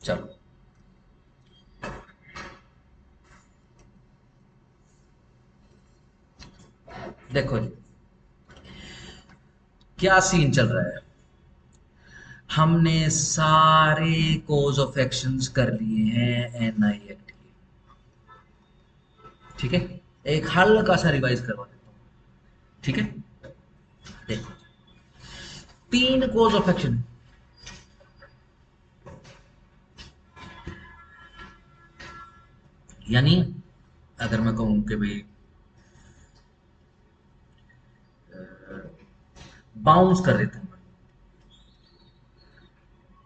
चलो देखो जी, क्या सीन चल रहा है। हमने सारे कोज ऑफ एक्शंस कर लिए हैं एनआई एक्ट के। ठीक है, एक हल्का सा रिवाइज करवा देता हूँ। ठीक है, देखो, तीन कोज ऑफ एक्शन। यानी अगर मैं कहूं कि भाई बाउंस कर देता हूं,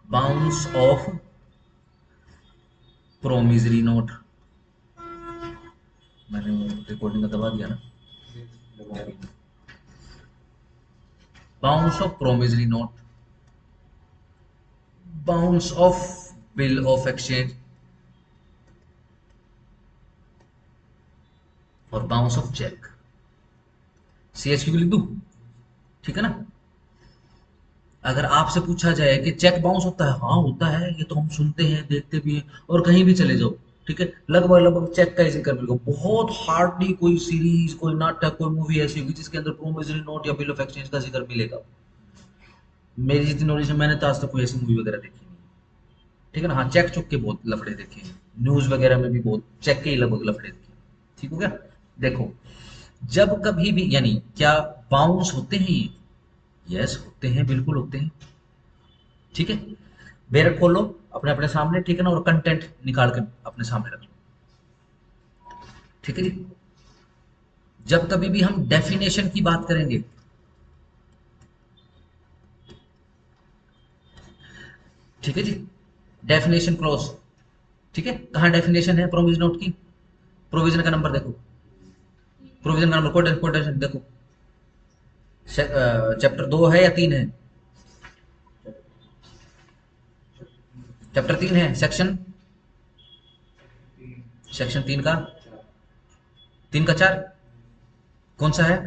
बाउंस ऑफ प्रोमिजरी नोट। मैंने रिकॉर्डिंग का दबा दिया ना। Bounce off promissory note, bounce off bill of exchange और बाउंस ऑफ चेक। सीएचक्यू लिख दूं? ठीक है ना। अगर आपसे पूछा जाए कि चेक बाउंस होता है, हाँ होता है, ये तो हम सुनते हैं देखते भी हैं, और कहीं भी चले जाओ, ठीक है, लगभग लगभग चेक का ही जिक्र मिलेगा। बहुत हार्डली कोई सीरीज, कोई नाटक, कोई मूवी ऐसी होगी जिसके अंदर प्रोमिसरी नोट या बिल ऑफ एक्सचेंज का जिक्र मिलेगा। मेरी जितनी नॉलेज है, मैंने तो आज तक कोई ऐसी मूवी वगैरह देखी नहीं। ठीक है ना। हाँ, चेक चुक के बहुत लफड़े देखे हैं, न्यूज वगैरह में भी बहुत चेक के ही लगभग लफड़े देखे हैं। ठीक हो गया। देखो, जब कभी भी, यानी क्या बाउंस होते हैं ये? यस होते हैं, बिल्कुल होते हैं। ठीक है, बेरक खोलो अपने अपने सामने, ठीक है ना, और कंटेंट निकाल के अपने सामने रख लो। ठीक है जी। जब कभी भी हम डेफिनेशन की बात करेंगे, ठीक है जी, डेफिनेशन क्लॉज, ठीक है, कहां डेफिनेशन है प्रोविजन नोट की? प्रोविजन का नंबर देखो, प्रोविजन का नंबर, कोटेशन देखो। चैप्टर 2 है या 3 है? चैप्टर 3 है, सेक्शन, सेक्शन 3 का, 3 का 4, कौन सा है?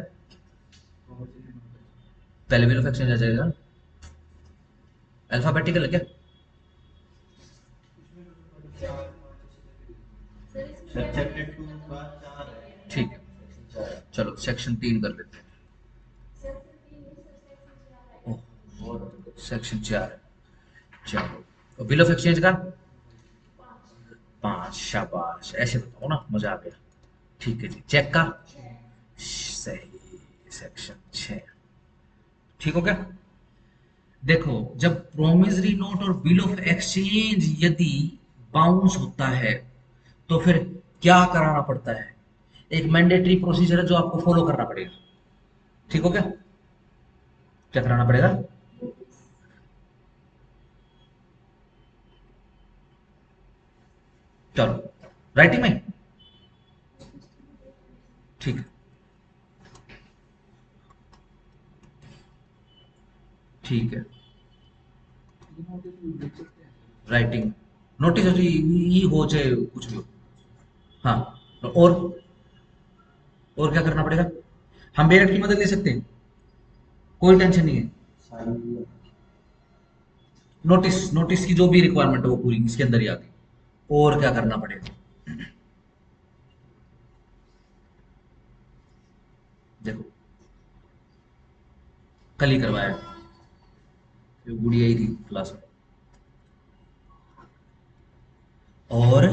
पहले बिल ऑफ एक्सचेंज आ जाएगा। अल्फाबेटिकल है क्या? ठीक है, चलो सेक्शन 3 कर लेते हैं। सेक्शन 4, चलो बिल ऑफ एक्सचेंज का 5, शाबाश, ऐसे बताओ ना, मजा आ गया। ठीक है जी, चेक का सही, सेक्शन 6। ठीक हो गया। देखो, जब प्रोमिसरी नोट और बिल ऑफ एक्सचेंज यदि बाउंस होता है, तो फिर क्या कराना पड़ता है? एक मैंडेटरी प्रोसीजर है जो आपको फॉलो करना पड़ेगा। ठीक हो गया। क्या कराना पड़ेगा? चलो, राइटिंग में, ठीक है, ठीक है, राइटिंग नोटिस हो, ई हो चाहे कुछ भी हो। हाँ, और क्या करना पड़ेगा? हम बेरट की मदद ले सकते हैं, कोई टेंशन नहीं है। नोटिस, नोटिस की जो भी रिक्वायरमेंट है वो पूरी इसके अंदर ही आती है। और क्या करना पड़ेगा? देखो, कल ही करवाया, जो गुड़िया ही थी क्लास में। और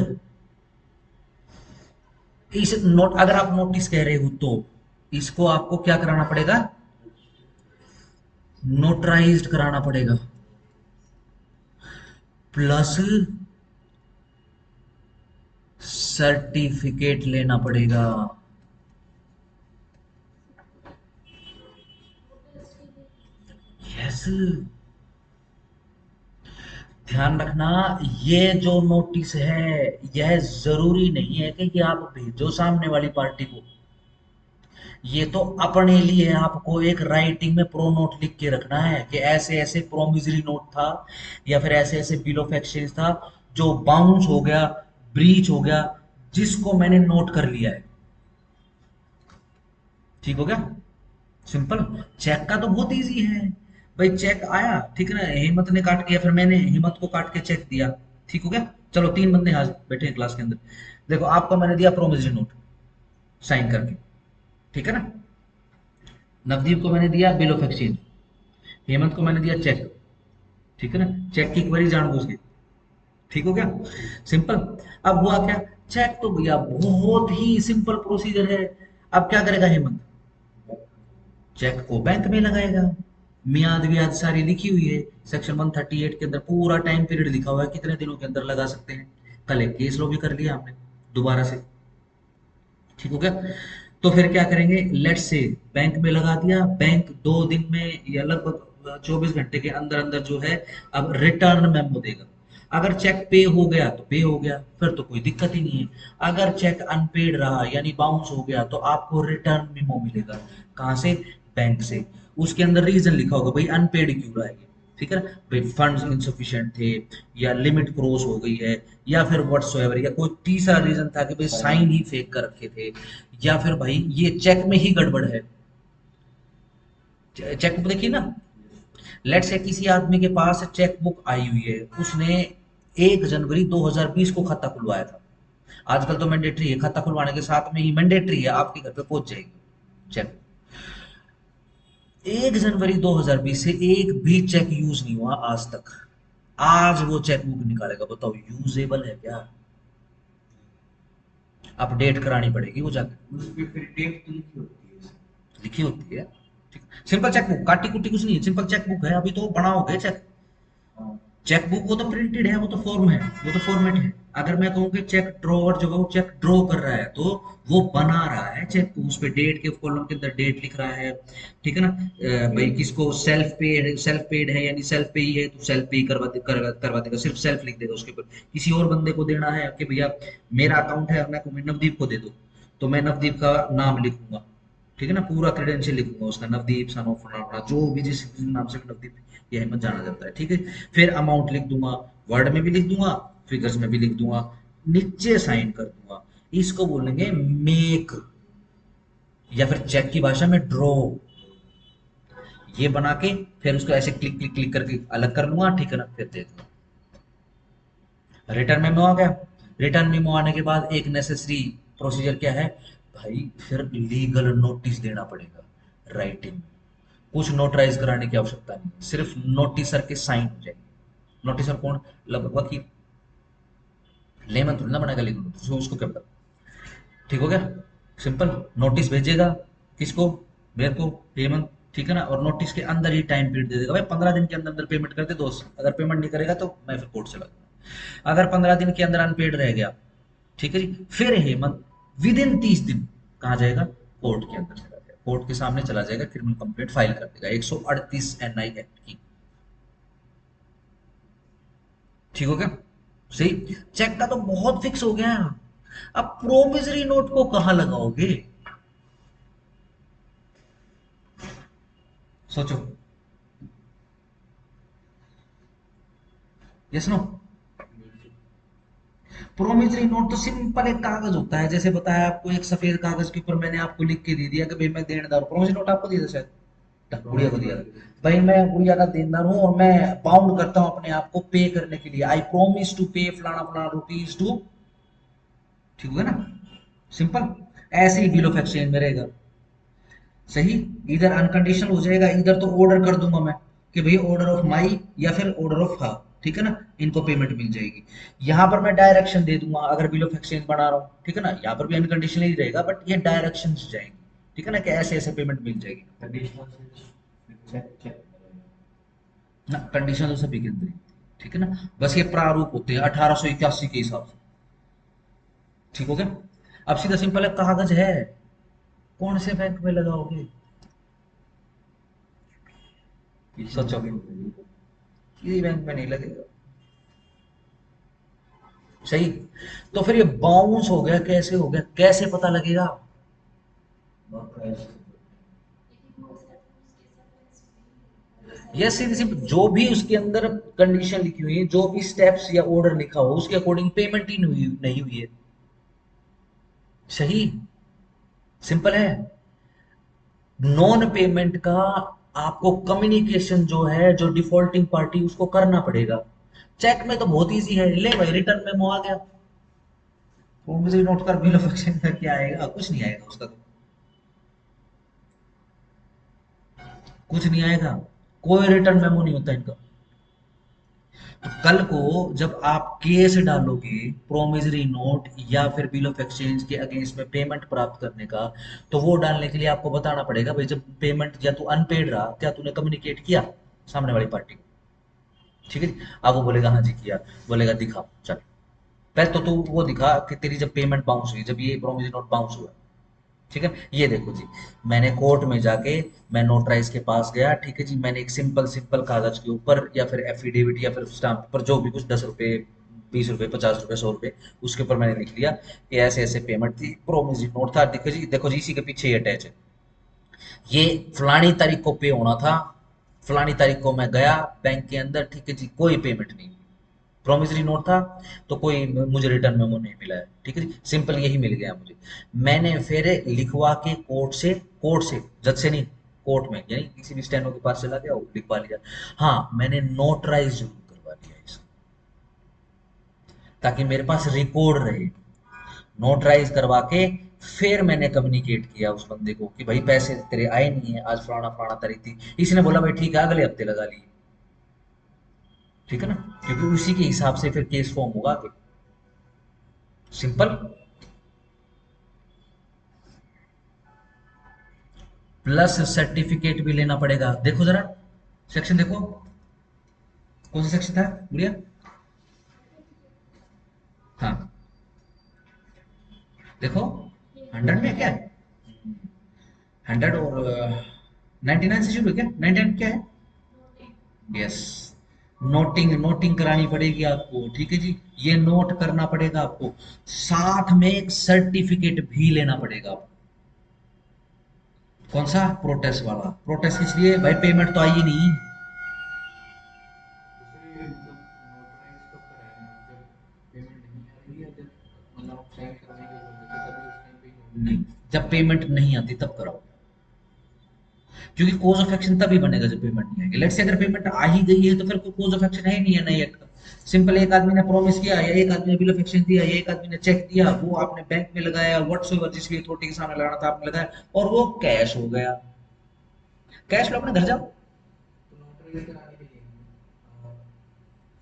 इस नोट, अगर आप नोटिस कह रहे हो तो इसको आपको क्या कराना पड़ेगा? नोटराइज्ड कराना पड़ेगा, प्लस सर्टिफिकेट लेना पड़ेगा। यस, ध्यान रखना, ये जो नोटिस है, यह जरूरी नहीं है कि ये आप भेजो सामने वाली पार्टी को। ये तो अपने लिए आपको एक राइटिंग में प्रो नोट लिख के रखना है कि ऐसे ऐसे प्रोमिसरी नोट था, या फिर ऐसे ऐसे बिल ऑफ एक्सचेंज था जो बाउंस हो गया, ब्रीच हो गया, जिसको मैंने नोट कर लिया है। ठीक हो गया। सिंपल। चेक का तो बहुत इजी है भाई, चेक आया, ठीक है ना, हिम्मत ने काट के या फिर मैंने हिम्मत को काट के चेक दिया, ठीक हो गया? चलो 3 बंदे आज बैठे हैं क्लास के अंदर। देखो आपको मैंने दिया प्रोमिसरी नोट साइन करके, ठीक है ना? नवदीप को मैंने दिया बिल ऑफ एक्सचेंज, हेमंत को मैंने दिया चेक, ठीक है ना? चेक की क्वेरी जानबूझ के, ठीक हो गया? सिंपल। अब हुआ क्या? चेक तो भैया बहुत ही सिंपल प्रोसीजर है। अब क्या करेगा हेमंत? चेक को बैंक में लगाएगा। मियाद वियाद सारी लिखी हुई है सेक्शन 138 के अंदर, पूरा टाइम पीरियड लिखा हुआ है कितने दिनों के अंदर लगा सकते हैं। कल एक केस लॉ भी कर लिया हमने दोबारा से, ठीक हो गया? तो फिर क्या करेंगे? लेट्स से बैंक में लगा दिया, बैंक 2 दिन में या लगभग 24 घंटे के अंदर अंदर जो है अब रिटर्न मेमो देगा। अगर चेक पे हो गया तो पे हो गया, फिर तो कोई दिक्कत ही नहीं है। अगर चेक अनपेड रहा यानी बाउंस हो गया तो आपको रिटर्न मेमो मिलेगा। कहाँ से? बैंक से। उसके अंदर रीजन लिखा होगा भाई अनपेड क्यों रहा है ये, ठीक है ना? भाई फंड्स इंसफिशिएंट थे, या लिमिट क्रॉस हो गई है, या फिर व्हाटसोएवर, या कोई तीसरा रीजन था कि भाई साइन ही फेक कर रखे थे, या फिर भाई ये चेक में ही गड़बड़ है। चेक बुक देखिए ना, लेट्स से किसी आदमी के पास चेक बुक आई हुई है, उसने 1 जनवरी 2020 को खाता खुलवाया था। आजकल तो मैंडेटरी है, खाता खुलवाने के साथ में ही मैंडेटरी है आपके घर पे पहुंच जाएगी चेक। 1 जनवरी 2020 से एक भी चेक यूज नहीं हुआ आज तक। आज वो चेक बुक निकालेगा, बताओ यूजेबल है क्या? अपडेट करानी पड़ेगी वो जाकर, उस पे फिर डेट तो लिखी होती है। लिखी होती है। ठीक, सिंपल चेक बुक, काटी कुटी कुछ नहीं है, सिंपल चेक बुक है। अभी तो बनाओगे चेक, हाँ। चेक बुक वो तो प्रिंटेड है, वो तो फॉर्म है, वो तो फॉर्मेट है। अगर मैं कहूँ कि चेक ड्रॉवर जो है वो चेक ड्रॉ कर रहा है, तो वो बना रहा है चेक को, उस पे डेट के कॉलम के अंदर डेट लिख रहा है, ठीक है ना? भाई किसको सेल्फ पेड है यानी सेल्फ पे ही है तो सेल्फ पे ही करवा देगा, सिर्फ सेल्फ लिख देगा उसके ऊपर। किसी और बंदे को देना है कि भैया मेरा अकाउंट है, मैं कहूँ नवदीप को दे दो, तो मैं नवदीप का नाम लिखूंगा, ठीक है ना? पूरा क्रेडेंशियल लिखूंगा उसका, नवदीप सन ऑफ फलाना, जो भी जिस नाम से नवदीप ये अहमद जाना जाता है, ठीक है? फिर अमाउंट लिख दूंगा, वर्ड में भी लिख दूंगा, फिगर्स में भी लिख दूंगा, नीचे साइन कर दूंगा। इसको बोलेंगे मेक, या फिर चेक की भाषा में ड्रॉ। ये बना के फिर उसको ऐसे क्लिक क्लिक क्लिक करके अलग कर लूंगा, ठीक है ना? फिर दे दूंगा। रिटर्न मेमो आ गया। रिटर्न मेमो आने के बाद एक नेसेसरी प्रोसीजर क्या है भाई? फिर लीगल नोटिस देना पड़ेगा राइटिंग में। कुछ नोटराइज कराने की आवश्यकता नहीं, सिर्फ नोटिसर के साइन हो जाएंगे। नोटिसर कौन? लगभग वकील। लेमन थोड़ी ना बनाएगा लीगल नोटिस, उसको क्या पता? ठीक हो गया? सिंपल। नोटिस भेजेगा किसको? मेरे को, हेमंत, ठीक है ना? और नोटिस के अंदर ही टाइम पीरियड दे देगा भाई 15 दिन के अंदर अंदर पेमेंट कर दे दोस्त। अगर पेमेंट नहीं करेगा तो मैं फिर कोर्ट चला जाऊंगा। अगर 15 दिन के अंदर अनपेड रह गया, ठीक है जी, फिर हेमंत विद इन 30 दिन कहाँ जाएगा? कोर्ट के अंदर चला जाएगा, कोर्ट के सामने चला जाएगा, क्रिमिनल कंप्लेंट फाइल कर देगा 138 एनआई एक्ट की। ठीक हो गया? सही। चेक का तो बहुत फिक्स हो गया। अब प्रोमिसरी नोट को कहां लगाओगे? सोचो। Yes no? प्रोमिसरी नोट तो सिंपल एक कागज होता है, जैसे बताया आपको, एक सफेद कागज के ऊपर मैंने आपको लिख के दे दिया कि भाई मैं देनदार हूं। प्रोमिसरी नोट आपको दिया था शायद, गुड़िया को दिया था। भाई मैं गुड़िया का देनदार हूं और मैं बाउंड करता हूं अपने आप को पे करने के लिए, आई प्रोमिस टू पे फलाना फलाना रुपीज टू, ठीक होगा ना? सिंपल। ऐसे ही बिल ऑफ एक्सचेंज में रहेगा। सही। इधर अनकंडीशनल हो जाएगा, इधर तो ऑर्डर कर दूंगा मैं कि भाई ऑर्डर ऑफ माई या फिर ऑर्डर ऑफ हर, ठीक है ना? इनको पेमेंट मिल जाएगी। यहाँ पर मैं डायरेक्शन दे दूंगा अगर बिल ऑफ एक्सचेंज बना रहा हूँ, ठीक है ना? यहाँ पर भी अनकंडीशनल ही रहेगा बट ये डायरेक्शन जाएंगे, ठीक है ना? कि ऐसे ऐसे पेमेंट मिल जाएगी। कंडीशनल से चेक चेक ना कंडीशन तो सभी के अंदर ही होती है, ठीक है ना? बस ये प्रारूप होते हैं 1881 के हिसाब से। ठीक हो गया? अब सीधा सिंपल है, कागज है, कौन से बैंक में लगाओगे? किसी सोचो। में भी हो गई। किसी बैंक में नहीं लगेगा। सही। तो फिर ये बाउंस हो गया, कैसे हो गया, कैसे पता लगेगा? बकाया ये सीधी सी, जो भी उसके अंदर कंडीशन लिखी हुई है, जो भी स्टेप्स या ऑर्डर लिखा हो उसके अकॉर्डिंग पेमेंट ही नहीं हुई है। सही। सिंपल है। नॉन पेमेंट का आपको कम्युनिकेशन जो है, जो डिफॉल्टिंग पार्टी, उसको करना पड़ेगा। चेक में तो बहुत इजी है, ले भाई रिटर्न मेमो आ गया, प्रोमिसरी नोट का बिल ऑफ एक्सचेंज का क्या आएगा, कुछ नहीं आएगा उसका तो, कुछ नहीं आएगा, कोई रिटर्न मेमो नहीं होता इनका। तो कल को जब आप केस डालोगे प्रोमिसरी नोट या फिर बिल ऑफ एक्सचेंज के अगेंस्ट में पेमेंट प्राप्त करने का, तो वो डालने के लिए आपको बताना पड़ेगा भाई, जब पेमेंट या तो अनपेड रहा, क्या तूने कम्युनिकेट किया सामने वाली पार्टी को, ठीक है जी। अब वो बोलेगा हाँ जी किया, बोलेगा दिखा, चल पहले तो तू वो दिखा कि तेरी जब पेमेंट बाउंस हुई, जब ये प्रोमिसरी नोट बाउंस हुआ, ठीक है। ये देखो जी, मैंने कोर्ट में जाके, मैं नोटराइज के पास गया, ठीक है जी, मैंने एक सिंपल सिंपल कागज के ऊपर या फिर एफिडेविट या फिर स्टाम्प पर जो भी कुछ 10 रुपए, 20 रुपए, 50 रुपए, 100 रुपए, उसके ऊपर मैंने लिख लिया कि ऐसे ऐसे पेमेंट थी, प्रोमिसरी नोट था, देखो जी इसी के पीछे ये अटैच है, ये फलानी तारीख को पे होना था, फलानी तारीख को मैं गया बैंक के अंदर, ठीक है जी, कोई पेमेंट नहीं, प्रोमिसरी नोट था, तो कोई मुझे रिटर्न मेमो नहीं मिला है, ठीक है जी, सिंपल यही मिल गया मुझे। मैंने फिर लिखवा के कोर्ट से, जज से नहीं, कोर्ट में यानी किसी भी स्टेनो के पास चला गया, वो लिखवा लिया। हाँ, मैंने नोटराइज जरूर करवा लिया इसको, ताकि मेरे पास रिकॉर्ड रहे, नोटराइज करवा के फिर मैंने कम्युनिकेट किया उस बंदे को कि भाई पैसे तेरे आए नहीं है, आज फलाना फलाना तारीख थी, इसने बोला भाई ठीक है अगले हफ्ते लगा लिए, ठीक है ना, क्योंकि उसी के हिसाब से फिर केस फॉर्म होगा आगे, सिंपल। प्लस सर्टिफिकेट भी लेना पड़ेगा, देखो जरा सेक्शन देखो, कौन सा सेक्शन था गुड़िया? हाँ देखो, 100 में क्या है, 100 और 99 से शुरू है क्या, 99 क्या है? यस, नोटिंग नोटिंग करानी पड़ेगी आपको, ठीक है जी, ये नोट करना पड़ेगा आपको, साथ में एक सर्टिफिकेट भी लेना पड़ेगा आपको। कौन सा? प्रोटेस्ट वाला, प्रोटेस्ट इसलिए भाई पेमेंट तो आई ही नहीं। तो सर ये मतलब नोटराइज कब कराएंगे आप, जब पेमेंट नहीं आ रही है, जब मतलब आप साइन करने के लिए बोल देते तभी उस टाइम पे ही नोटराइज नहीं, कराएंगे? जब पेमेंट नहीं आती तब कराओ, क्योंकि कोज ऑफ एक्शन तभी बनेगा जब पेमेंट नहीं आएगी। लेट्स से अगर पेमेंट आ ही गई है तो फिर कोई कोज ऑफ एक्शन है ही नहीं है नई एक्ट का। सिंपल, एक आदमी ने प्रॉमिस किया या एक आदमी ने बिल ऑफ एक्सचेंज दिया या एक आदमी ने चेक दिया, वो आपने बैंक में लगाया, व्हाट्सएवर जिसकी अथॉरिटी के सामने लगाना था आपने लगाया, और वो कैश हो गया, कैश लो अपने घर जाओ। तो नोटराइज कराने के लिए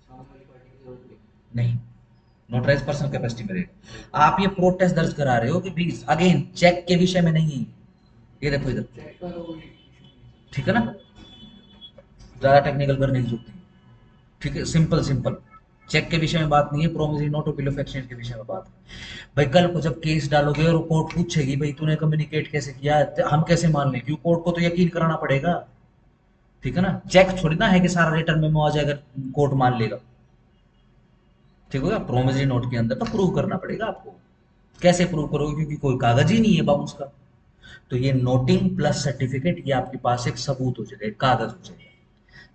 सामने वाली पार्टी की जरूरत नहीं? नहीं, नोटराइज पर्सनल कैपेसिटी में रहेगा। आप ये प्रोटेस्ट दर्ज करा रहे हो कि प्लीज अगेन चेक के विषय में नहीं, ये देखो इधर, चेक का तो कोई इशू नहीं सर। ठीक है ना, ज्यादा टेक्निकल करने की जरूरत नहीं, ठीक है, सिंपल सिंपल, चेक के विषय में बात नहीं है, प्रोमिसरी नोट और बिल ऑफ एक्सचेंज के विषय में बात है। भाई कल को जब केस डालोगे और कोर्ट पूछेगी भाई तूने कम्युनिकेट कैसे किया, तो हम कैसे मान लें, क्यों कोर्ट को तो यकीन कराना पड़ेगा, ठीक है ना, चेक थोड़ी ना है कि सारा रिटर्न मेमो आ जाएगा, कोर्ट मान लेगा, ठीक होगा, प्रोमिसरी नोट के अंदर तो प्रूव करना पड़ेगा आपको, कैसे प्रूव करोगे, क्योंकि कोई कागज ही नहीं है बाउंस का। तो ये नोटिंग प्लस सर्टिफिकेट, ये आपके पास एक सबूत हो जाएगा, एक कागज हो जाएगा,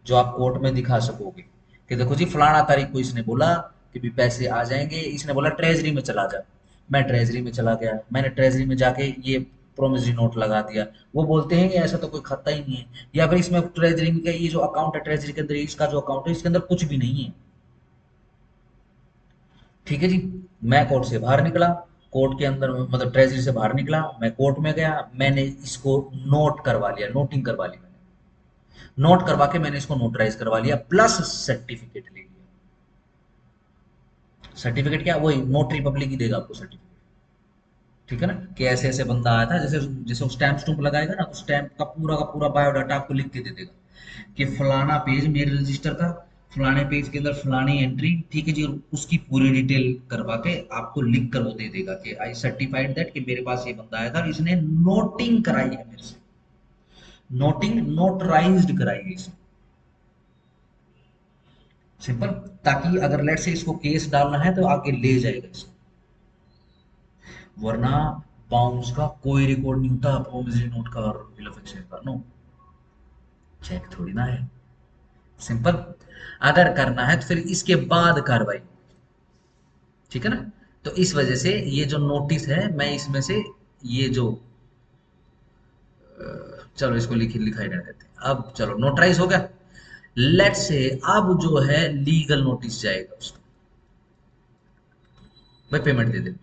जो आप कोर्ट में दिखा सकोगे कि देखो जी फलाना तारीख को इसने बोला कि भी पैसे आ जाएंगे, इसने बोला ट्रेजरी में चला जा, मैं ट्रेजरी में चला गया, मैंने ट्रेजरी में जाके ये प्रोमिसरी नोट लगा दिया, वो बोलते हैं कि ऐसा तो कोई खाता ही नहीं है, या फिर इसमें ट्रेजरी में का ये जो अकाउंट है ट्रेजरी के अंदर, इसका जो अकाउंट है इसके अंदर कुछ भी नहीं है, ठीक है जी। मैं कोर्ट से बाहर निकला, कोर्ट के अंदर मतलब ट्रेजरी से बाहर निकला, मैं कोर्ट में गया, मैंने इसको नोट करवा लिया, नोटिंग करवा ली मैंने, नोट करवा के मैंने इसको नोटराइज करवा लिया, प्लस सर्टिफिकेट ले लिया। सर्टिफिकेट क्या, वही नोटरी पब्लिक ही देगा आपको सर्टिफिकेट, ठीक है ना, कि ऐसे ऐसे बंदा आया था, जैसे जैसे वो स्टैंप स्टूम्प लगाएगा ना, तो स्टैंप का पूरा बायोडाटा आपको लिख के दे देगा कि फलाना पेज मेरे रजिस्टर का, फलाने पेज के अंदर फलानी एंट्री, ठीक है जी, और उसकी पूरी डिटेल करवा के आपको लिख कर वो दे देगा कि आई सर्टिफाइड दैट कि मेरे पास ये बंदा आया था और इसने नोटिंग कराई है मेरे से, नोटिंग नोटराइज्ड कराई है इसने, सिंपल, ताकि अगर लेट से इसको केस डालना है तो आगे ले जाएगा इसको, वरना बाउंस का कोई रिकॉर्ड नहीं होता प्रोमिसरी नोट का और बिल ऑफ एक्सचेंज का, नो, चेक थोड़ी ना है, सिंपल। अगर करना है तो फिर इसके बाद कार्रवाई, ठीक है ना, तो इस वजह से ये जो नोटिस है मैं इसमें से ये जो चलो इसको लिखी लिखाई रहने देते हैं, अब चलो नोटराइज हो गया, लेट्स से अब जो है लीगल नोटिस जाएगा उसको, भाई पेमेंट दे दे,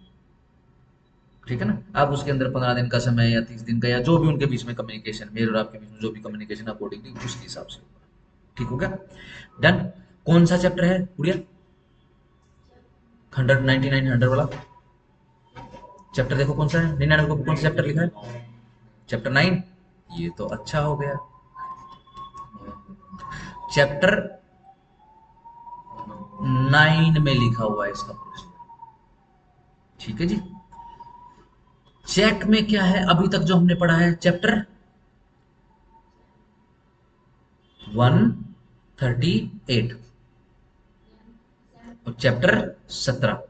ठीक है ना। अब उसके अंदर 15 दिन का समय या 30 दिन का, या जो भी उनके बीच में कम्युनिकेशन, मेरे और आपके बीच में जो भी कम्युनिकेशन अकॉर्डिंगली उसके हिसाब से होगा, ठीक हो गया, डन। कौन सा चैप्टर है गुड़िया? 199 100 वाला चैप्टर देखो कौन सा है, 99 को कौन सा चैप्टर लिखा है? चैप्टर 9। ये तो अच्छा हो गया, चैप्टर 9 में लिखा हुआ है इसका प्रोसीजर, ठीक है जी। चेक में क्या है अभी तक जो हमने पढ़ा है? चैप्टर 138 और चैप्टर 17।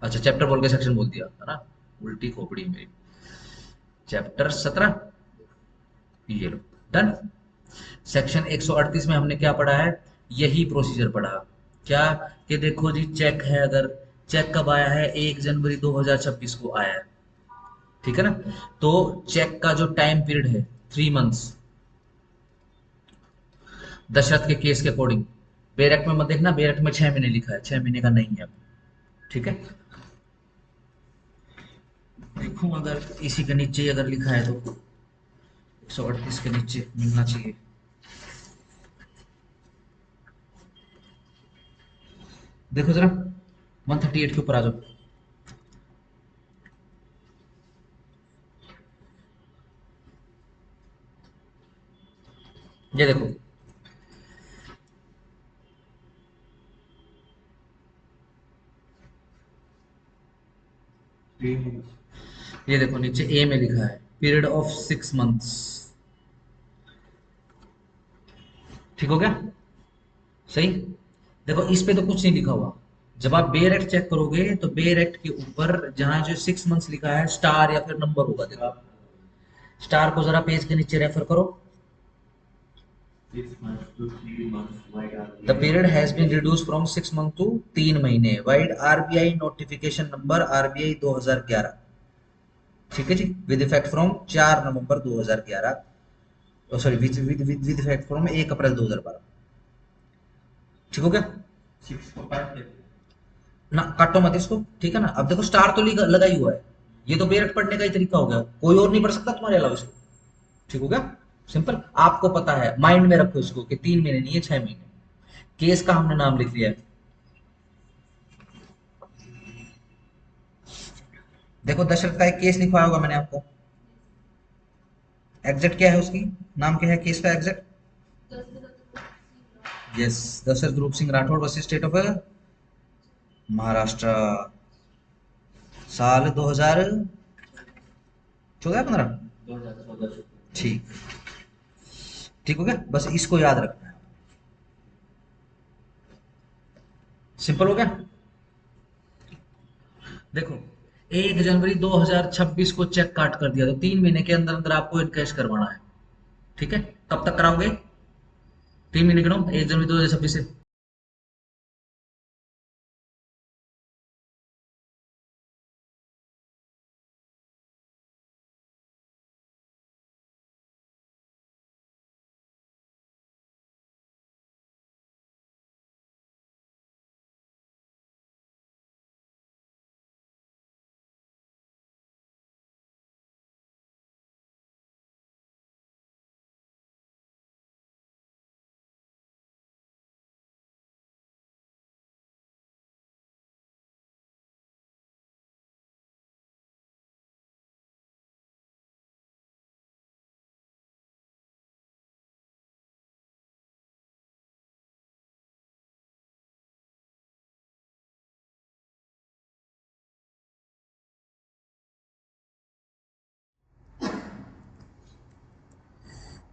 अच्छा चैप्टर बोल के सेक्शन बोल दिया है ना, उल्टी खोपड़ी मेरी। चैप्टर 17, ये लो, डन। सेक्शन 138 में हमने क्या पढ़ा है? यही प्रोसीजर पढ़ा। क्या? कि देखो जी चेक है, अगर चेक कब आया है? 1 जनवरी 2026 को आया है, ठीक है ना। तो चेक का जो टाइम पीरियड है 3 मंथ्स, दशरथ के केस के अकॉर्डिंग। बेरेक्ट में मत देखना, बेरेक्ट में 6 महीने लिखा है, 6 महीने का नहीं है, ठीक है। देखो अगर इसी के नीचे अगर लिखा है तो 138 के नीचे मिलना चाहिए। देखो जरा 138 के ऊपर आ जाओ। ये देखो, ये देखो नीचे ए में लिखा है पीरियड ऑफ 6 मंथ्स, ठीक हो गया, सही। देखो इस पे तो कुछ नहीं लिखा हुआ। जब आप बेयर एक्ट चेक करोगे तो बेयर एक्ट के ऊपर जहां जो 6 मंथ्स लिखा है स्टार या फिर नंबर होगा, देखो स्टार को जरा पेज के नीचे रेफर करो। The period has been reduce from 6 month to 3 महीने, vide RBI notification number RBI 2011, ठीक है जी, with effect from 4 November 2011, sorry with with with effect from 1 April 2012, ठीक हो गया। ना काटो मत इसको, ठीक है ना। अब देखो स्टार तो लगा ही हुआ है, ये तो बेरट पढ़ने का ही तरीका हो गया, कोई और नहीं पढ़ सकता तुम्हारे अलावा इसको, ठीक हो गया, सिंपल। आपको पता है, माइंड में रखो इसको कि 3 महीने नहीं है 6 महीने। केस का हमने नाम लिख लिया है, देखो दशरथ का एक केस लिखवाया होगा मैंने आपको, एग्जैक्ट क्या है उसकी, नाम क्या है केस का एग्जैक्ट? यस, दशरथ रूप Singh Rathore versus state of Maharashtra, साल 2014-15, ठीक, ठीक हो गया, बस इसको याद रखना है, सिंपल हो गया। देखो 1 जनवरी 2026 को चेक काट कर दिया, तो 3 महीने के अंदर अंदर आपको इनकैश करवाना है, ठीक है। कब तक कराओगे? 3 महीने गिनो 1 जनवरी 2026 से।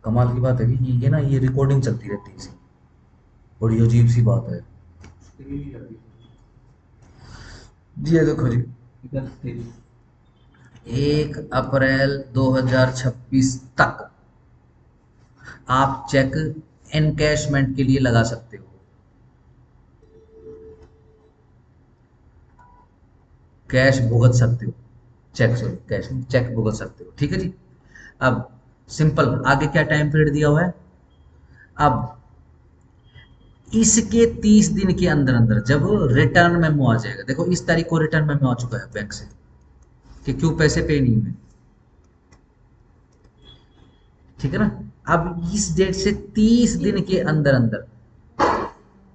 कमाल की बात है कि ये ना ये रिकॉर्डिंग चलती रहती है इसकी, बड़ी अजीब सी बात है। जी ये देखो जी, 1 अप्रैल 2026 तक आप चेक एनकैशमेंट के लिए लगा सकते हो, कैश भुगत सकते हो, चेक सॉरी कैश नहीं, चेक भुगत सकते हो, ठीक है जी। अब सिंपल, आगे क्या टाइम पीरियड दिया हुआ है? अब इसके 30 दिन के अंदर अंदर जब रिटर्न मेमो आ जाएगा, देखो इस तारीख को रिटर्न मेमो आ चुका है बैंक से कि क्यों पैसे पे नहीं हुए, ठीक है ना। अब इस डेट से 30 दिन के अंदर अंदर,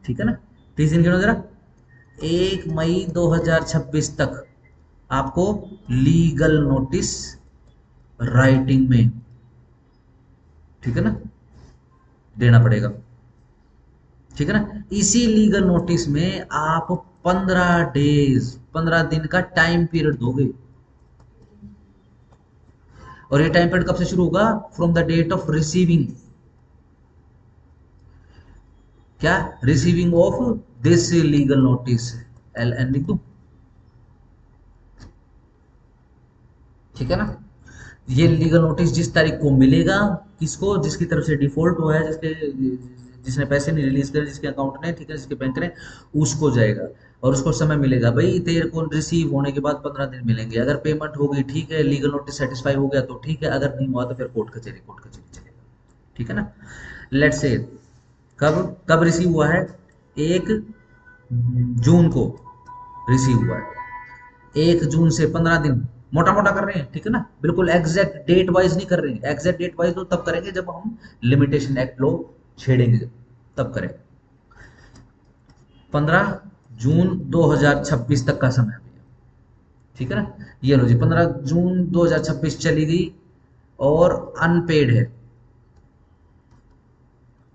ठीक है ना, 30 दिन के अंदर, 1 मई 2026 तक आपको लीगल नोटिस राइटिंग में, ठीक है ना, देना पड़ेगा, ठीक है ना। इसी लीगल नोटिस में आप 15 डेज, 15 दिन का टाइम पीरियड दोगे, और ये टाइम पीरियड कब से शुरू होगा, from the date of receiving, क्या, receiving of this legal notice, L N लिख दूं, ठीक है ना। ये लीगल नोटिस जिस तारीख को मिलेगा, किसको, जिसकी तरफ से डिफॉल्ट हुआ है, जिसने पैसे नहीं रिलीज करे, जिसके अकाउंट ने, ठीक है, जिसके बैंक ने, उसको जाएगा, और उसको समय मिलेगा, भाई तेरे को रिसीव होने के बाद 15 दिन मिलेंगे, अगर पेमेंट होगी ठीक है, लीगल नोटिस सेटिस्फाई हो गया तो ठीक है, अगर नहीं हुआ तो फिर कोर्ट कचहरी चलेगा, ठीक है ना। लेट्स से कब कब रिसीव हुआ है, 1 जून को रिसीव हुआ है, 1 जून से 15 दिन, मोटा मोटा कर रहे हैं, ठीक है ना, बिल्कुल एग्जैक्ट डेट वाइज नहीं कर रहे हैं, एग्जैक्ट डेट वाइज तो तब करेंगे जब हम लिमिटेशन एक्ट लो छेड़ेंगे, जब तब करेंगे। 15 जून 2026 तक का समय है भैया, ठीक है ना। ये लो जी, 15 जून 2026 चली गई, और अनपेड है,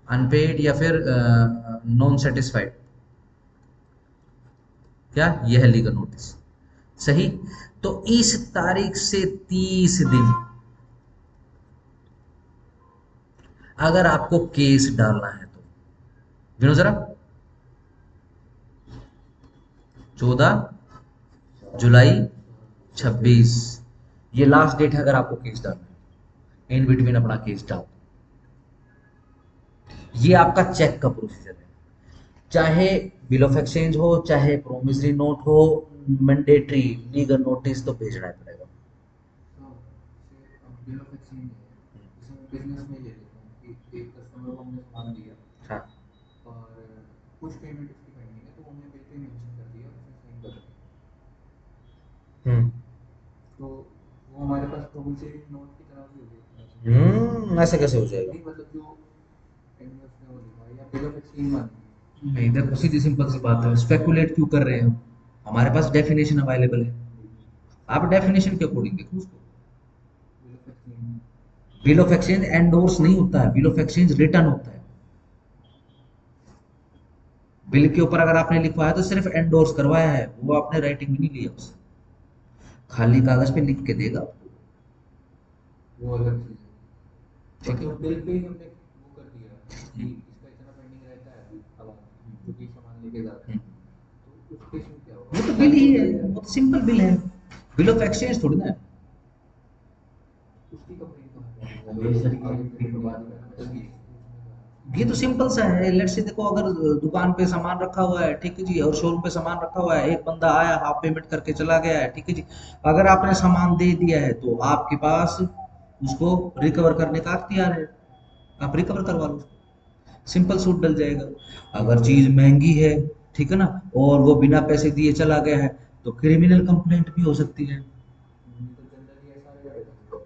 अनपेड या फिर नॉन सेटिस्फाइड, क्या, यह है लीगल नोटिस, सही। तो इस तारीख से 30 दिन, अगर आपको केस डालना है तो गिनो जरा, 14 जुलाई 26, ये लास्ट डेट है अगर आपको केस डालना है, इन बिटवीन अपना केस डाल, ये आपका चेक का प्रोसीजर है, चाहे बिल ऑफ एक्सचेंज हो, चाहे प्रोमिसरी नोट हो, मैंडेटरी लीगल नोटिस तो भेजना ही पड़ेगा। तो जैसे अब बिल ऑफ एक्सचेंज है, जैसे मैं बिजनेस में ले लेता हूँ कि एक कस्टमर को हमने सामान दिया हाँ। और कुछ पेमेंट उसकी पेंडिंग है, तो वो हमने बिल पे मेंशन कर दिया, उसने साइन कर दिया, हम्म। तो वो हमारे पास प्रोमिसरी नोट की तरह भी हो गई, ऐसे कैसे हो जाएगा? नहीं मतलब जो एंड में उसने वो लिखा है या बिल ऑफ एक्सचेंज मान लीजिए। नहीं, देखो सीधी सिंपल सी बात है, स्पेकुलेट क्यों कर रहे हैं हम? हमारे पास डेफिनेशन अवेलेबल है, आप डेफिनेशन के अकॉर्डिंग देखो उसको। Bill of exchange bill of exchange endorse नहीं होता है, बिल ऑफ एक्सचेंज रिटर्न होता है। बिल के ऊपर अगर आपने लिखवाया तो सिर्फ एंडोर्स करवाया है, वो आपने राइटिंग में नहीं लिया उससे, खाली कागज पे लिख के देगा आपको, वो अलग चीज़ है, ठीक बाकी है। वो बिल पे ही हमने वो कर दिया कि इसका इतना पेंडिंग रहता है, अब आप जो भी सामान लेके जाते हैं, तो उस केस में क्या होगा, वो वो तो बिल साइन ही तो है, करेगा, वो तो सिंपल बिल है, बिल ऑफ एक्सचेंज थोड़ी ना है। उसकी कंप्लेंट कहाँ करेंगे, अगर आगे पेमेंट बाद में बस ये पूछने का ये तो सिंपल सा है, लेट्स से देखो, अगर दुकान पे सामान रखा हुआ है, ठीक है जी, और शोरूम पे सामान रखा हुआ है, एक बंदा आया हाफ पेमेंट करके चला गया है, ठीक है जी, अगर आपने सामान दे दिया है तो आपके पास उसको रिकवर करने का अख्तियार है, आप रिकवर करवा लो, सिंपल सूट डल जाएगा। अगर चीज महंगी है, ठीक है ना, और वो बिना पैसे दिए चला गया है, तो क्रिमिनल कंप्लेंट भी हो सकती है। तो जनरली ऐसा रहेगा,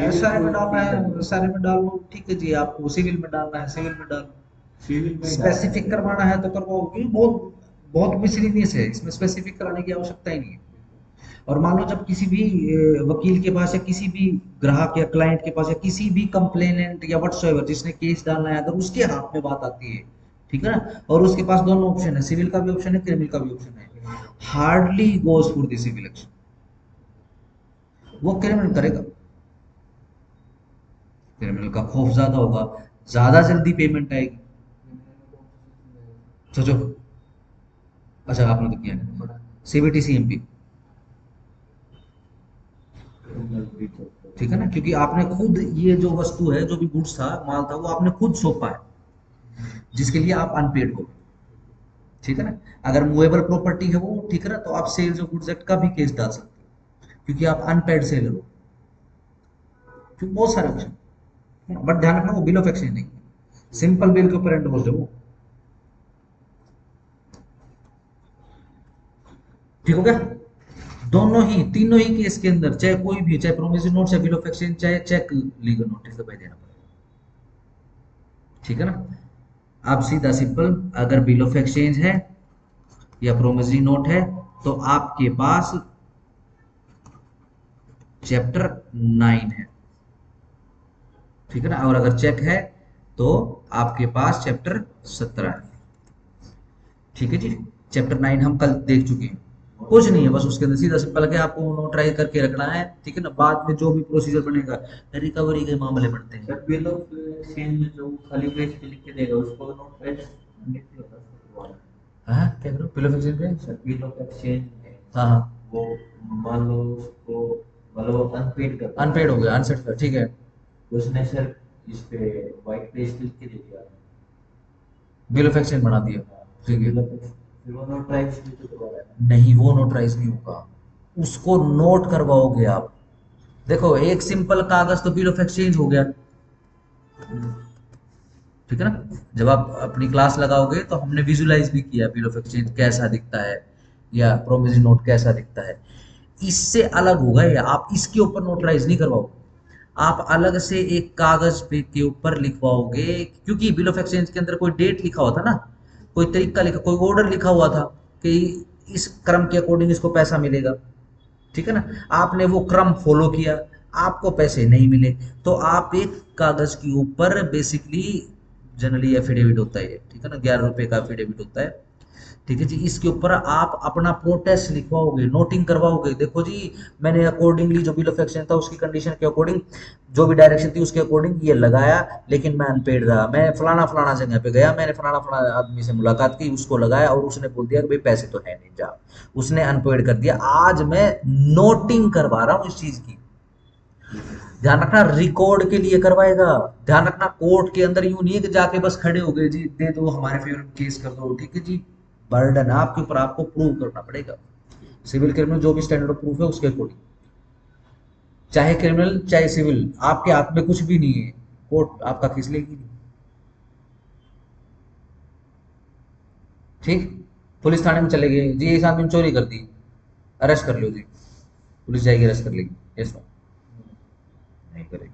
एसआर में सिविल डालना कोर्ट है, एसआर में डाल लो, ठीक है जी, आपको सिविल में डालना है सिविल में डाल लो, सिविल में डाल स्पेसिफिक सकते करवाना है तो करवाओ, क्योंकि बहुत बहुत मिसलीनियस है, इसमें स्पेसिफिक कराने की आवश्यकता ही नहीं है। और मान लो जब किसी भी वकील के पास या किसी भी ग्राहक या क्लाइंट के पास या किसी भी कंप्लेनेंट या व्हाटसोएवर जिसने केस डालना है, अगर उसके हाथ में बात आती है, ठीक है ना, और उसके पास दोनों ऑप्शन है, सिविल का भी ऑप्शन है, क्रिमिनल का भी ऑप्शन है, hardly goes for the civil action, वो क्रिमिनल करेगा, क्रिमिनल का खौफ ज्यादा होगा, ज्यादा जल्दी पेमेंट आएगी। क्रिमिनल में कौन सा सेक्शन रहेगा सर? सोचो, अच्छा आपने तो किया मैंने है, पढ़ा नहीं। CBT CMP, criminal breach of ठीक है ना, क्योंकि आपने खुद ये जो वस्तु है, जो भी गुड्स था, माल था, वो आपने खुद सौंपा है, जिसके लिए आप अनपेड हो, ठीक है ना। अगर मूवेबल प्रॉपर्टी है वो, ठीक है ना, तो आप सेल्स ऑफ गुड्स एक्ट का भी केस डाल सकते हो, क्योंकि आप अनपेड सेलर हो, क्योंकि बहुत सारे ऑप्शन, बट ध्यान रखना वो बिल ऑफ एक्सचेंज नहीं है, सिंपल बिल के ऊपर एंडोर्स्ड है वो। ठीक हो गया। दोनों ही तीनों ही केस के अंदर चाहे कोई भी, चाहे प्रोमिसरी नोट, चाहे बिल ऑफ एक्सचेंज, चाहे चेक, लीगल नोटिस दबाई देना पड़ेगा। ठीक है ना। आप सीधा सिंपल, अगर बिल ऑफ एक्सचेंज है या प्रोमिसरी नोट है तो आपके पास चैप्टर 9 है। ठीक है ना। और अगर चेक है तो आपके पास चैप्टर 17 है। ठीक है जी। चैप्टर 9 हम कल देख चुके हैं। कुछ नहीं है, बस उसके अंदर सीधा सिंपल है, आपको नोटराइज करके रखना है। ठीक है ना। बाद में जो भी प्रोसीजर बनेगा, रिकवरी के मामले बढ़ते हैं। सर बिल ऑफ एक्सचेंज में जो खाली पेज पे लिख के देगा उसको नोट पेज नहीं होता उसको। हाँ क्या करो बिल ऑफ एक्सचेंज पे। सर बिल ऑफ एक्सचेंज में हाँ हाँ। वो मान लो उसको, मतलब वो अनपेड कर दिया, अनपेड हो गया, अनसेट, ठीक है। उसने सर इस पे व्हाइट पेज लिख के दे दिया। बिल ऑफ एक्सचेंज बना दिया, ठीक है। बिल ऑफ फिर वो नोटराइज भी तो करवा रहा है। नहीं, वो नोटराइज नहीं होगा, उसको नोट करवाओगे आप। देखो, एक सिंपल कागज तो बिल ऑफ एक्सचेंज हो गया। ठीक है ना। जब आप अपनी क्लास लगाओगे तो हमने विजुलाइज भी किया बिल ऑफ एक्सचेंज कैसा दिखता है या प्रोमिसरी नोट कैसा दिखता है। इससे अलग होगा ये, आप इसके ऊपर नोटराइज नहीं करवाओगे, आप अलग से एक कागज पे के ऊपर लिखवाओगे। क्योंकि बिल ऑफ एक्सचेंज के अंदर कोई डेट लिखा हुआ था ना, कोई तरीका लिखा, कोई ऑर्डर लिखा हुआ था कि इस क्रम के अकॉर्डिंग इसको पैसा मिलेगा। ठीक है ना। आपने वो क्रम फॉलो किया, आपको पैसे नहीं मिले, तो आप एक कागज के ऊपर बेसिकली, जनरली एफिडेविट होता है ये, ठीक है ना, 11 रुपए का एफिडेविट होता है। ठीक है जी। इसके ऊपर आप अपना प्रोटेस्ट लिखवाओगे, नोटिंग करवाओगे। देखो जी, मैंने अकॉर्डिंगली जो बिल ऑफ एक्सचेंज था उसकी कंडीशन के अकॉर्डिंग, जो भी डायरेक्शन थी उसके अकॉर्डिंग ये लगाया, लेकिन मैं अनपेड रहा। मैं फलाना फलाना जगह पे गया, मैंने फलाना फलाना आदमी से मुलाकात की, उसको लगाया और उसने बोल दिया कि भाई पैसे तो है नहीं, जा। उसने अनपेड कर दिया। आज मैं नोटिंग करवा रहा हूँ इस चीज की। ध्यान रखना, रिकॉर्ड के लिए करवाएगा। ध्यान रखना, कोर्ट के अंदर यूं नहीं है कि जाके बस खड़े हो गए जी, दे दो हमारे फेवर में केस कर दो। ठीक है जी। बर्डन है आपके ऊपर, आपको प्रूव करना पड़ेगा। सिविल क्रिमिनल जो भी स्टैंडर्ड ऑफ प्रूफ है उसके अकॉर्डिंग, चाहे क्रिमिनल चाहे सिविल, आपके हाथ में कुछ भी नहीं है, कोर्ट आपका केस लेगी नहीं। ठीक। पुलिस थाने में चले गए जी, इस आदमी ने चोरी कर दी, अरेस्ट कर लो जी, पुलिस जाएगी अरेस्ट कर लेगी, यस नो, नहीं करेगी।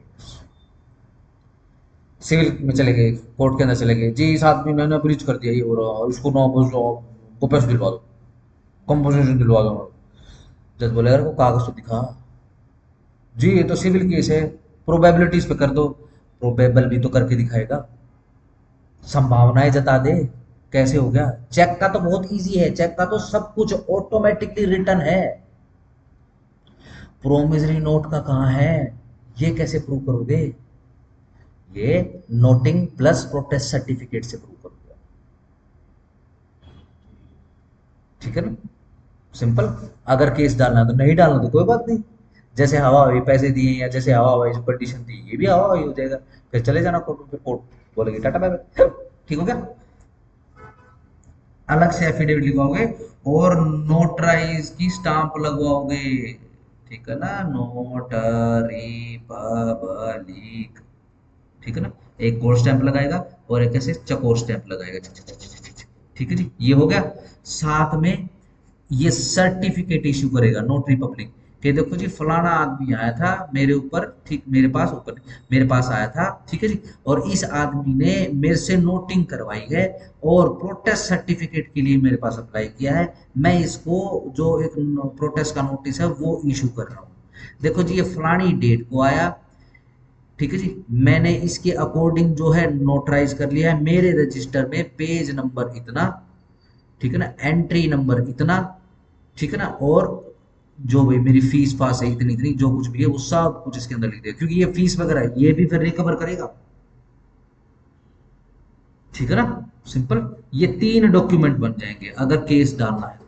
सिविल में चले गए, कोर्ट के अंदर चले गए जी, इस आदमी ने ब्रीच कर दिया, ये हो रहा, उसको नो को पैसे दिलवा दो, कंपोजिशन दिलवा दो। जज बोले यार वो कागज तो दिखा। जी ये तो सिविल केस है, प्रोबेबिलिटीज पे कर दो। प्रोबेबल भी तो करके दिखाएगा, संभावनाएं जता दे। कैसे हो गया? चेक का तो बहुत इजी है, चेक का तो सब कुछ ऑटोमेटिकली रिटर्न है। प्रोमिसरी नोट का कहाँ है? ये कैसे प्रूव करोगे? ये नोटिंग प्लस प्रोटेस्ट सर्टिफिकेट से प्रूव करोगे। ठीक है ना। सिंपल। अगर केस डालना तो नहीं डालना तो कोई बात नहीं, जैसे हवा हुई पैसे दिए या जैसे हवा हुई जो कंडीशन थी ये भी हवा हुई हो जाएगा। फिर चले जाना कोर्ट में, फिर कोर्ट बोलेगी टाटा बाय बाय। ठीक हो गया। अलग से एफिडेविट लिखवाओगे और नोटराइज की स्टांप लगवाओगे। ठीक है ना। Notary public. ठीक है ना। एक गोल्ड स्टैंप लगाएगा और एक ऐसे चकोर स्टैंप लगाएगा। ठीक है जी। ये हो गया। साथ में ये सर्टिफिकेट इशू करेगा नोटरी पब्लिक कि देखो जी फलाना आदमी आया था मेरे ऊपर, ठीक मेरे पास ऊपर मेरे पास आया था, ठीक है जी, और इस आदमी ने मेरे से नोटिंग करवाई है और प्रोटेस्ट सर्टिफिकेट के लिए मेरे पास अप्लाई किया है। मैं इसको जो एक प्रोटेस्ट का नोटिस है वो इशू कर रहा हूँ। देखो जी ये फलानी डेट को आया, ठीक है जी, मैंने इसके अकॉर्डिंग जो है नोटराइज कर लिया है मेरे रजिस्टर में, पेज नंबर इतना, ठीक है ना, एंट्री नंबर इतना, ठीक है ना, और जो भी मेरी फीस पास है इतनी इतनी, जो कुछ भी है वो सब कुछ इसके अंदर लिख दिया, क्योंकि ये फीस वगैरह है, ये भी फिर रिकवर करेगा। ठीक है ना। सिंपल। ये 3 डॉक्यूमेंट बन जाएंगे अगर केस डालना है।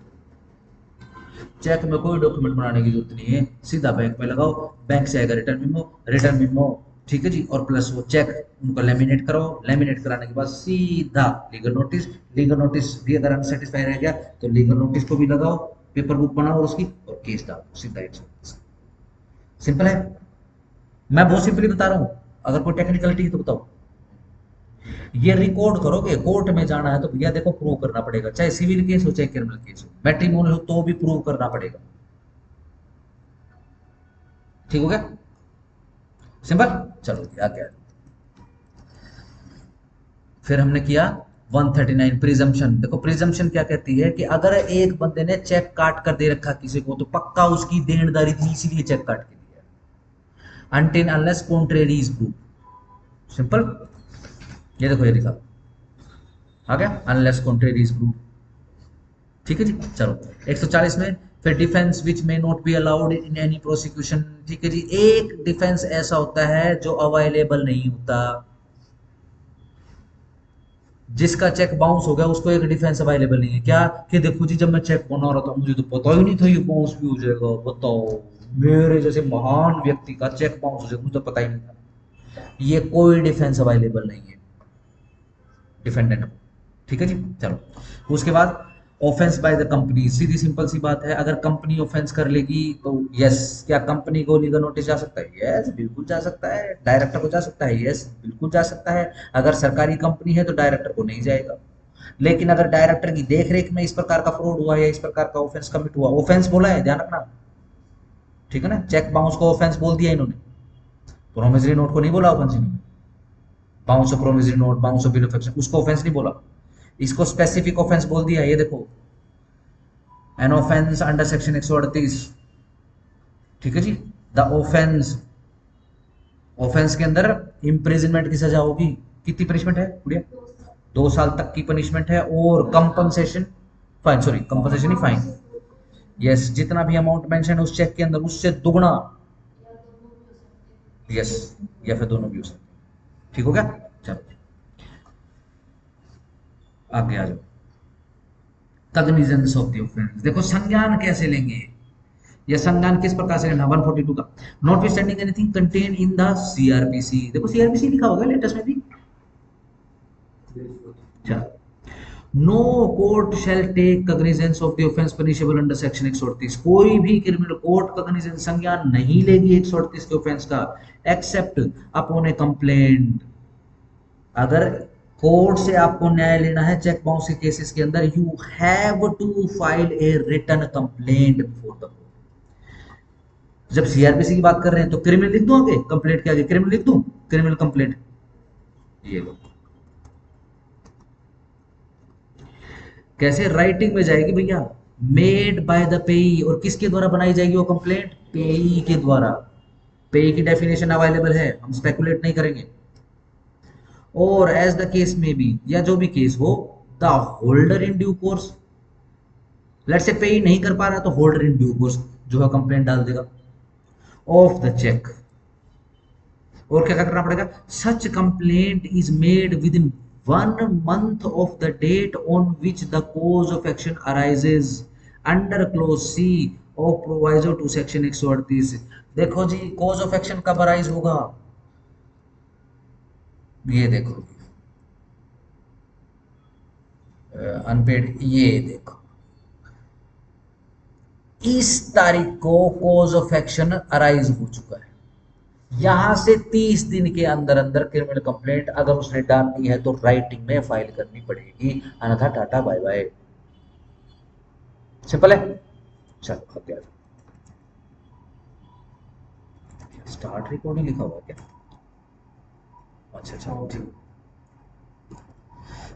चेक में कोई डॉक्यूमेंट बनाने की जरूरत नहीं है, सीधा बैंक में लगाओ, बैंक से आएगा रिटर्न मेमो, रिटर्न मेमो, ठीक है जी, और प्लस वो चेक उनको लेमिनेट कराओ, लेमिनेट कराने के बाद सीधा लीगल नोटिस, लीगल नोटिस भी अगर अनसेटिस्फाई रह गया तो लीगल नोटिस को भी लगाओ, पेपर बुक बनाओ और उसकी, और केस डालो सीधा 129। सिंपल है। मैं बहुत सिंपली बता रहा हूँ, अगर कोई टेक्निकलिटी है तो बताओ। ये रिकॉर्ड करोगे, कोर्ट में जाना है तो भैया देखो प्रूव करना पड़ेगा, चाहे सिविल केस हो चाहे क्रिमिनल केस हो, मैट्रिमोनियल हो तो भी प्रूव करना पड़ेगा। ठीक हो गया, सिंपल। चलो आगे। फिर हमने किया 139 प्रिजम्पशन। देखो प्रिजम्पशन क्या कहती है कि अगर एक बंदे ने चेक काट कर दे रखा किसी को तो पक्का उसकी देनदारी थी इसीलिए चेक काट के दिया, until unless contrary is prove. Simple. ये देखो ये लिखा आ गया, अनलेस कॉन्ट्रेरी इज प्रूव। ठीक है जी। चलो 140 में, फिर डिफेंस विच में not be allowed in any prosecution. ठीक है जी, एक डिफेंस ऐसा होता है जो अवेलेबल नहीं होता, जिसका चेक बाउंस हो गया उसको एक डिफेंस अवेलेबल नहीं है। क्या कि देखो जी जब मैं चेक बना रहा था मुझे तो पता ही नहीं था ये बाउंस भी हो जाएगा, बताओ मेरे जैसे महान व्यक्ति का चेक बाउंस हो जाएगा मुझे तो पता ही नहीं था। ये कोई डिफेंस अवेलेबल नहीं है डिफेंडेंट को। ठीक है जी। चलो उसके बाद ऑफेंस बाय द कंपनी, सीधी सिंपल सी बात है, अगर कंपनी ऑफेंस कर लेगी तो यस, क्या कंपनी को लीगल नोटिस जा सकता है? यस बिल्कुल जा सकता है। डायरेक्टर को जा सकता है? यस बिल्कुल जा सकता है। अगर सरकारी कंपनी है तो डायरेक्टर को नहीं जाएगा, लेकिन अगर डायरेक्टर की देख रेख में इस प्रकार का फ्रॉड हुआ या इस प्रकार का ऑफेंस कमिट हुआ, ऑफेंस बोला है ध्यान रखना, ठीक है ना, चेक बाउंस को ऑफेंस बोल दिया इन्होंने, प्रोमिसरी नोट को नहीं बोला ऑफेंस इन्होंने। Bounce off promissory note, bounce off bill of exchange, उसको ऑफेंस नहीं बोला, इसको स्पेसिफिक ऑफेंस बोल दिया। ये देखो एन ऑफेंस अंडर सेक्शन 138। ठीक है जी। द ऑफेंस, ऑफेंस के अंदर इम्प्रिजनमेंट की सजा होगी। कितनी पनिशमेंट है गुड़िया? 2 साल तक की पनिशमेंट है, और कंपनसेशन, फाइन, सॉरी कंपनसेशन नहीं फाइन, यस जितना भी अमाउंट मेंशन है उस चेक के अंदर उससे दुगना, यस, या फिर दोनों भी हो सकते हैं। ठीक हो गया। चलो आगे आ जाओ। कग्निजेंस ऑफ द ऑफेंस, देखो संज्ञान कैसे लेंगे, या संज्ञान किस प्रकार से लेना, 142 का, not standing anything contain in the CrPC. देखो सीआरपीसी लिखा होगा लेटेस्ट में भी। चलो, no court shall take cognizance of the offence punishable under section 138। कोई भी क्रिमिनल कोर्ट कग्निजेंस संज्ञान नहीं लेगी 138 के ऑफेंस का, एक्सेप्ट अपॉन ए कंप्लेंट। अगर कोर्ट से आपको न्याय लेना है चेक बाउंस के केसेस के अंदर, you have to file a written complaint before the court. जब सीआरपीसी की बात कर रहे हैं तो क्रिमिनल लिख दूं आगे, कंप्लेंट के आगे क्रिमिनल लिख दूं, क्रिमिनल कंप्लेंट। ये लो, कैसे राइटिंग में जाएगी भैया, मेड बाय द पेई, और किसके द्वारा बनाई जाएगी वो कंप्लेंट? पेई के द्वारा। पेई की डेफिनेशन अवेलेबल है, हम स्पेकुलेट नहीं करेंगे। और एज द केस में बी, या जो भी केस हो, the holder in due course, late से पे नहीं कर पा रहा तो होल्डर इन ड्यू कोर्स जो है कंप्लेंट डाल देगा ऑफ द चेक। और क्या करना पड़ेगा, such complaint is made within 1 month of the date on which the cause of action arises under clause c of proviso to section 138। देखो जी कोज ऑफ एक्शन कब arise होगा, ये देखो अनपेड, ये देखो इस तारीख को कोज ऑफ एक्शन अराइज हो चुका है, यहां से 30 दिन के अंदर अंदर क्रिमिनल कंप्लेंट अगर उसने डालनी है तो राइटिंग में फाइल करनी पड़ेगी, अन्यथा टाटा बाय बाय। सिंपल है। चलो अब स्टार्ट रिकॉर्डिंग लिखा हुआ है क्या? अच्छा अच्छा ठीक,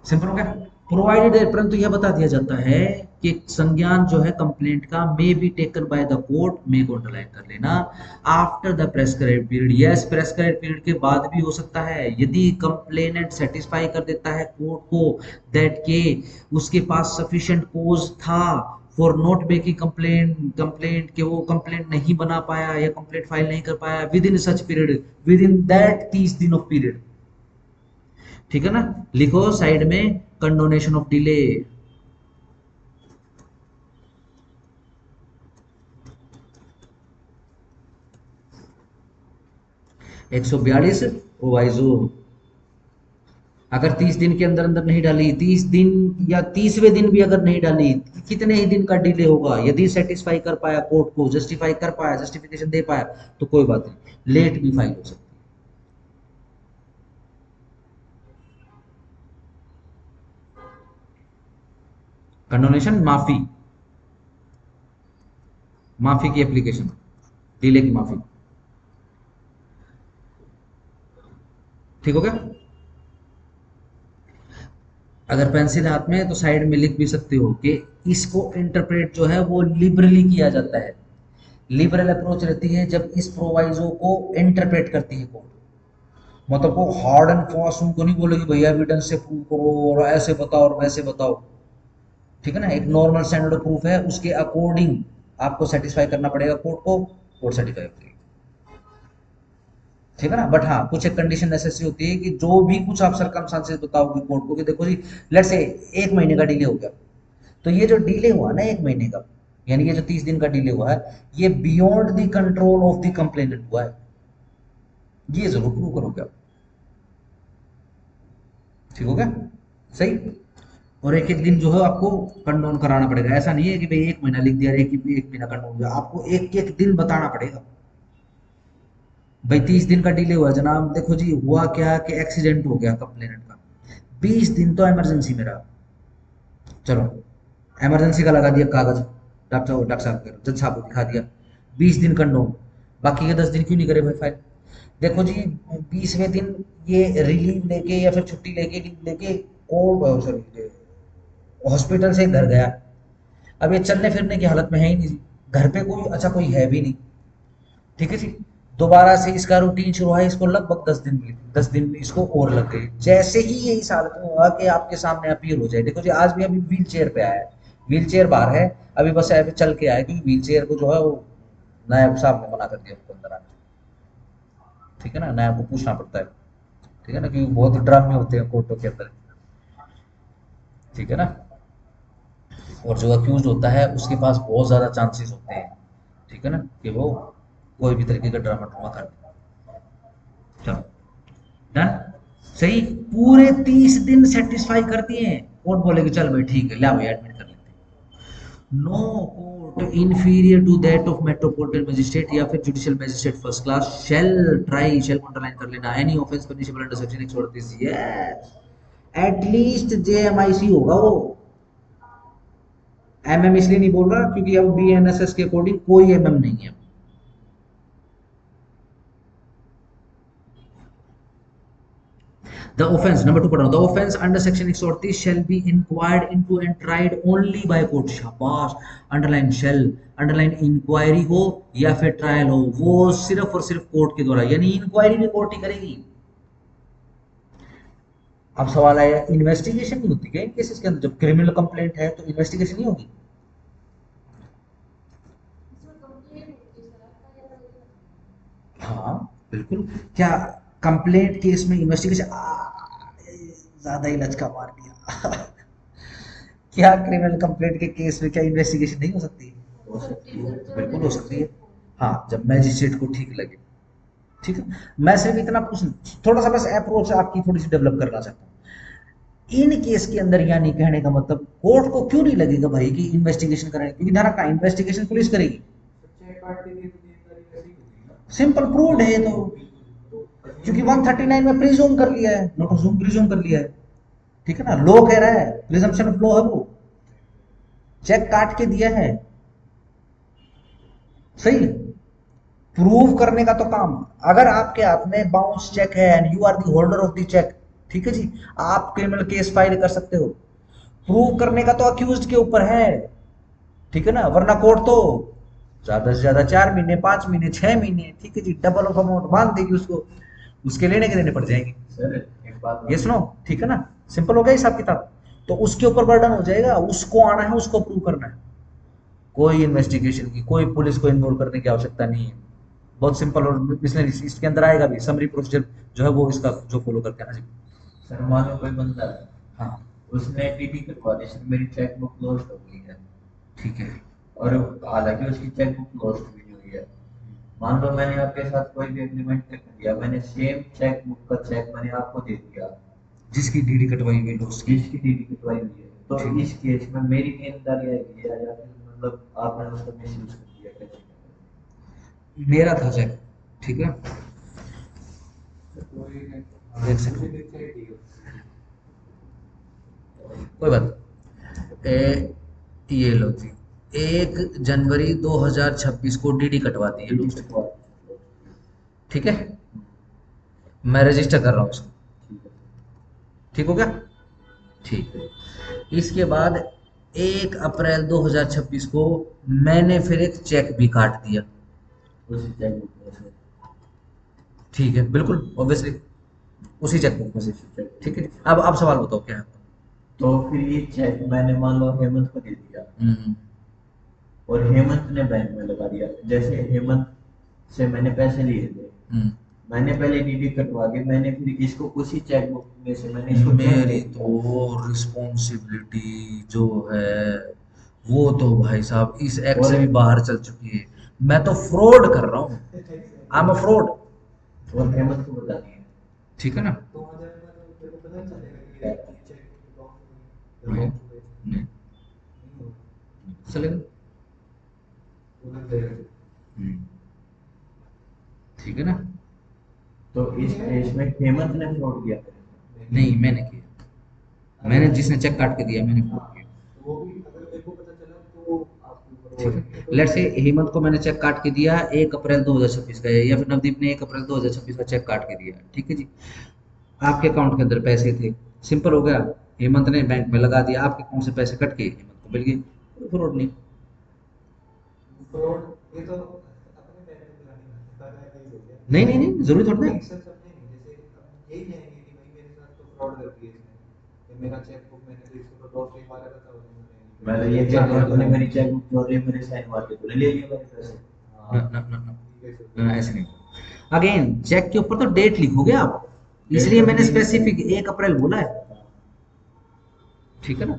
सिंपल हो गया। प्रोवाइडेड, परंतु यह बता दिया जाता है कि संज्ञान जो है कंप्लेंट का may be taken by the court, may को अंडरलाइन कर लेना, after the prescribed period. Yes prescribed period के बाद भी हो सकता है, यदि कंप्लेनेंट सेटिस्फाई कर देता है कोर्ट को दैट के उसके पास सफिशिएंट कोज था फॉर नॉट मेकिंग कंप्लेंट के वो कंप्लेंट नहीं बना पाया या कंप्लेंट फाइल नहीं कर पाया with in such period, with in that 30 दिन ऑफ पीरियड। ठीक है ना, लिखो साइड में कंडोनेशन ऑफ डिले। 142 प्रोवाइजो, अगर 30 दिन के अंदर अंदर नहीं डाली, 30 दिन या 30वें दिन भी अगर नहीं डाली, कितने ही दिन का डिले होगा, यदि सेटिस्फाई कर पाया कोर्ट को, जस्टिफाई कर पाया, जस्टिफिकेशन दे पाया तो कोई बात नहीं, लेट भी फाइल हो सकती कंडोनेशन माफी, माफी की एप्लीकेशन, डीले की माफी। ठीक हो गया? अगर पेंसिल हाथ में है तो साइड में लिख भी सकते हो कि इसको इंटरप्रेट जो है वो लिबरली किया जाता है। लिबरल अप्रोच रहती है जब इस प्रोवाइजो को इंटरप्रेट करती है कोर्ट। मतलब वो हार्ड एंड फास्ट उनको नहीं बोलेगी भैया एविडेंस से प्रूव करो और ऐसे बताओ और वैसे बताओ। ठीक है ना, एक नॉर्मल स्टैंडर्ड ऑफ प्रूफ है, उसके अकॉर्डिंग आपको सेटिस्फाई करना पड़ेगा कोर्ट को, कोर्ट सेटिस्फाई करेगी। ठीक है ना, बट हाँ कुछ एक कंडीशन नेसेसरी होती है कि जो भी कुछ आप सरकमस्टांसेस बताओगे कोर्ट को कि देखो जी लेट्स से 1 महीने का डिले हो गया, तो ये जो डिले हुआ ना 1 महीने का, यानी ये जो 30 दिन का डिले हुआ है, ये beyond the control of the complainant हुआ है, ये जरूर प्रूव करोगे आप। ठीक हो गया? सही। और एक एक दिन जो है आपको कंडोन कराना पड़ेगा, ऐसा नहीं है कि भाई 1 महीना लिख दिया, एक महीना कंडोन हो गया, आपको एक एक दिन बताना पड़ेगा। भाई 30 दिन का डिले हुआ जनाब, देखो जी हुआ क्या कि एक्सीडेंट हो गया कंप्लेनेंट का, 20 दिन तो इमरजेंसी में रहा, चलो इमरजेंसी का लगा दिया कागज, डॉक्टर साहब जज साहब को दिखा दिया, 20 दिन कंडोम, बाकी के 10 दिन क्यों नहीं करे भाई फाइल? देखो जी 20वें दिन ये रिलीव लेके या फिर छुट्टी लेके लीव लेके कोर्ट सॉरी हॉस्पिटल से घर गया, अब ये चलने फिरने की हालत में है ही नहीं जी, घर पे कोई अच्छा कोई है भी नहीं। ठीक है जी, दोबारा से इसका रूटीन शुरू हुआ, इसको लगभग 10 दिन मिले, 10 दिन इसको और लग गए, जैसे ही ये इस हालत में हुआ कि आपके सामने अपील हो जाए, देखो जी आज भी अभी व्हील चेयर पे आया है, व्हील चेयर बाहर है, अभी बस ऐसे चल के आया क्योंकि व्हील चेयर को जो है वो नायब साहब ने मना कर दिया उसको अंदर आने। ठीक है ना, नायब को पूछना पड़ता है। ठीक है ना, क्योंकि बहुत ड्रामे होते हैं कोर्टों के अंदर। ठीक है ना, और जो अक्यूज होता है उसके पास बहुत ज्यादा चांसेस होते हैं, ठीक है ना, कि वो कोई भी तरीके का ड्रामा ड्रामा कर दे। चलो डन, सही। पूरे 30 दिन सेटिस्फाई कर दिए, कोर्ट बोलेगी चल भाई ठीक है ला भाई एडमिट कर लेते हैं। No court inferior to that of metropolitan magistrate या फिर judicial magistrate first class shall try, shall को अंडरलाइन कर लेना, any offence punishable under section 138, yes, at least JMIC होगा वो। एमएम इसलिए नहीं बोल रहा क्योंकि अब बीएनएसएस के अकॉर्डिंग कोई एमएम नहीं है। The offense, number two, पढ़ो, the offense under section 138 shall be inquired into and tried only by court, शाबाश, underline shall, underline इंक्वायरी हो या फिर ट्रायल हो, वो सिर्फ और सिर्फ कोर्ट के द्वारा, यानी इंक्वायरी भी कोर्ट ही करेगी। अब सवाल आया इन्वेस्टिगेशन नहीं होती क्या इन केसेस के अंदर? जब क्रिमिनल कंप्लेंट है तो इन्वेस्टिगेशन नहीं होगी? हाँ बिल्कुल। क्या कंप्लेंट केस में इन्वेस्टिगेशन, ज्यादा ही लचका मार दिया क्या क्रिमिनल कंप्लेंट के केस में क्या इन्वेस्टिगेशन नहीं हो सकती? हो सकती है। बिल्कुल हो सकती है। हाँ जब मैजिस्ट्रेट को ठीक लगे। ठीक है, मैं सिर्फ इतना पूछ, थोड़ा सा बस अप्रोच आपकी थोड़ी सी डेवलप करना चाहता हूँ। इन केस के अंदर यानी कहने का मतलब कोर्ट को क्यों नहीं लगेगा भाई कि इन्वेस्टिगेशन करें, क्योंकि ध्यान रखना इन्वेस्टिगेशन पुलिस करेगी, सच्चाई काट के लिए तो देनदारी वैसी होगी ना। सिंपल प्रूव्ड है तो, तो क्योंकि अज्यूम 139 में प्रिज्यूम कर लिया है, नॉट अज्यूम प्रिज्यूम कर लिया है। ठीक है ना, लॉ कह रहा है, प्रिजम्पशन ऑफ लॉ है वो, चेक काट के दिया है। सही, प्रूव करने का तो काम, अगर आपके हाथ में बाउंस चेक है and you are the holder of the cheque, ठीक है जी, आप क्रिमिनल केस फाइल कर सकते हो। प्रूव करने का तो अक्यूज्ड के ऊपर है। ठीक है ना, वरना कोर्ट तो ज्यादा से ज्यादा 4 महीने, 5 महीने, 6 महीने, ठीक है जी, डबल ऑफ अमाउंट बांध देगी उसको, उसके लेने के देने पड़ जाएंगे। सर एक बात ये और सुनो, ठीक है ना, सिंपल हो गया हिसाब किताब, तो उसके ऊपर बर्डन हो जाएगा, उसको आना है, उसको प्रूव करना है। कोई इन्वेस्टिगेशन की, कोई पुलिस को इन्वॉल्व करने की आवश्यकता नहीं है। बहुत सिंपल, और मिशनरी इसके अंदर आएगा भी, समरी प्रोसीजर जो है वो इसका जो फॉलो करते हैं ना जी। सर मान लो कोई बंदा है, हाँ उसने टीटी करवा दी, सर मेरी चेकबुक लॉस्ट हो गई है, ठीक है। और हालांकि उसकी चेकबुक लॉस्ट भी नहीं हुई है। मान लो मैंने आपके साथ कोई भी एग्रीमेंट कर दिया, मैंने सेम चेकबुक का चेक मैंने आपको दे दिया, जिसकी डीडी कटवाई हुई दोस्त की। जिसकी टीटी कटवाई हुई है, तो ठीक इस केस में मेरी देनदारी आएगी या फिर मतलब आपने उसको मिसयूज कर दिया कैसे? मेरा था चेक, ठीक है, कोई एक सेकंड, कोई बात ए, ये लो जी, 1 जनवरी 2026 को डीडी कटवा दी है डीडी दोस्त। कटवा। ठीक है, मैं रजिस्टर कर रहा हूँ उसको। ठीक है। ठीक हो गया? ठीक है। इसके बाद 1 अप्रैल 2026 को मैंने फिर एक चेक भी काट दिया। उसी चेकबुक में से। ठीक है, बिल्कुल ऑब्वियसली उसी चेकबुक में से। उसी चेकबुक ठीक है, में से। अब सवाल बताओ क्या है? तो फिर ये चेक मैंने मान लो हेमंत को दे दिया, हम्म। और हेमंत ने बैंक में लगा दिया। जैसे हेमंत से मैंने पैसे लिए थे, हम्म। मैंने पहले डीडी कटवा के मैंने फिर इसको उसी चेकबुक में से मैंने इसको चेक मेरी दे दिया। तो रिस्पॉन्सिबिलिटी जो है वो तो भाई साहब इस एक्ट और से भी बाहर चल चुकी है। मैं तो फ्रॉड कर रहा हूँ, आई एम अ फ्रॉड। और हेमंत को बता दिया। ठीक है ना? नहीं, नहीं, चलेगा। हम्म, ठीक है ना? तो इस केस में हेमंत ने फ्रॉड किया मेरे साथ। नहीं, मैंने किया। मैंने जिसने चेक काट के दिया मैंने फ्रॉड किया। ठीक है, लेट्स से हेमंत को मैंने चेक काट के दिया 1 अप्रैल 2026 का, या फिर नवदीप ने 1 अप्रैल 2026 का चेक काट के दिया। ठीक है जी, आपके अकाउंट के अंदर पैसे थे, सिंपल हो गया। हेमंत ने बैंक में लगा दिया, आपके अकाउंट से पैसे कट के हेमंत को मिल गए, कोई फ्रॉड नहीं। नहीं नहीं नहीं, जरूरी थोड़ी ना। मैं तो ये कह रहा हूँ, तूने मेरी चेकबुक चोरी है, मेरे साइन मार के तूने ले लिया मेरे पैसे। ना ना ना ना, ऐसे नहीं। अगेन चेक के ऊपर तो डेट लिखोगे आप, डेट इसलिए कभी मैंने नहीं लिखी। स्पेसिफिक 1 अप्रैल बोला है। ठीक है ना?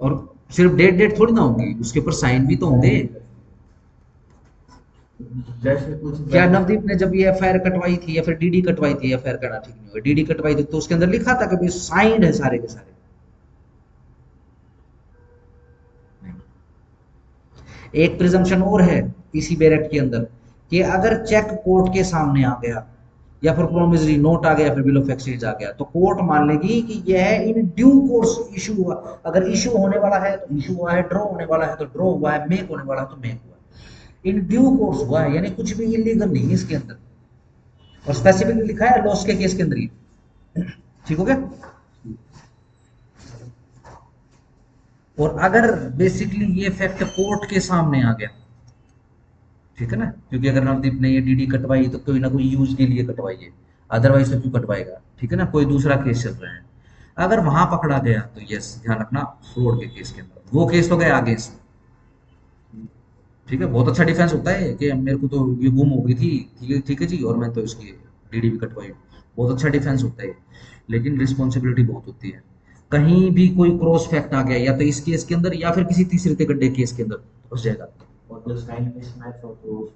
और सिर्फ डेट डेट थोड़ी ना होगी, उसके ऊपर साइन भी तो होंगे। जैसे कुछ क्या बैंक। नवदीप ने जब ये एफआईआर कटवाई थी या फिर डीडी कटवाई थी, एफआईआर करना ठीक नहीं होगा, डीडी कटवाई थी तो उसके अंदर लिखा था कि भाई साइंड है सारे के सारे? नहीं। एक प्रिजम्पशन और है इसी बेर एक्ट के अंदर, कि अगर चेक कोर्ट के सामने आ गया या फिर प्रोमिसरी नोट आ गया या फिर बिल ऑफ एक्सचेंज आ गया, तो कोर्ट मान लेगी कि यह इन ड्यू कोर्स इशू हुआ। अगर इशू होने वाला है तो इशू हुआ है, ड्रॉ होने वाला है तो ड्रॉ हुआ है, मेक होने वाला है तो मेक हुआ है। इन ड्यू कोर्स हुआ है, यानी कुछ भी इलीगल नहीं है इसके अंदर, और स्पेसिफिकली लिखा है लॉस के केस के अंदर ही। ठीक हो गया? और अगर बेसिकली ये फैक्ट कोर्ट के सामने आ गया, ठीक है ना, क्योंकि अगर नवदीप ने ये डीडी कटवाई तो कोई ना कोई यूज के लिए कटवाई है, अदरवाइज तो क्यों कटवाएगा? ठीक है ना, कोई दूसरा केस चल रहा है। अगर वहां पकड़ा गया तो यस, ध्यान रखना, फ्रॉड के केस के अंदर वो केस तो गया आगे इसमें। ठीक है, बहुत अच्छा डिफेंस होता है कि मेरे को तो ये गुम हो गई थी, ठीक है जी, और मैं तो इसकी डीडी भी कटवाई। बहुत अच्छा डिफेंस होता है, लेकिन रिस्पॉन्सिबिलिटी बहुत होती है। कहीं भी कोई क्रॉस फैक्ट आ गया या तो इस केस के अंदर या फिर किसी तीसरे गड्ढे केस के अंदर फंस जाएगा। और जो साइन मिसमैच हो तो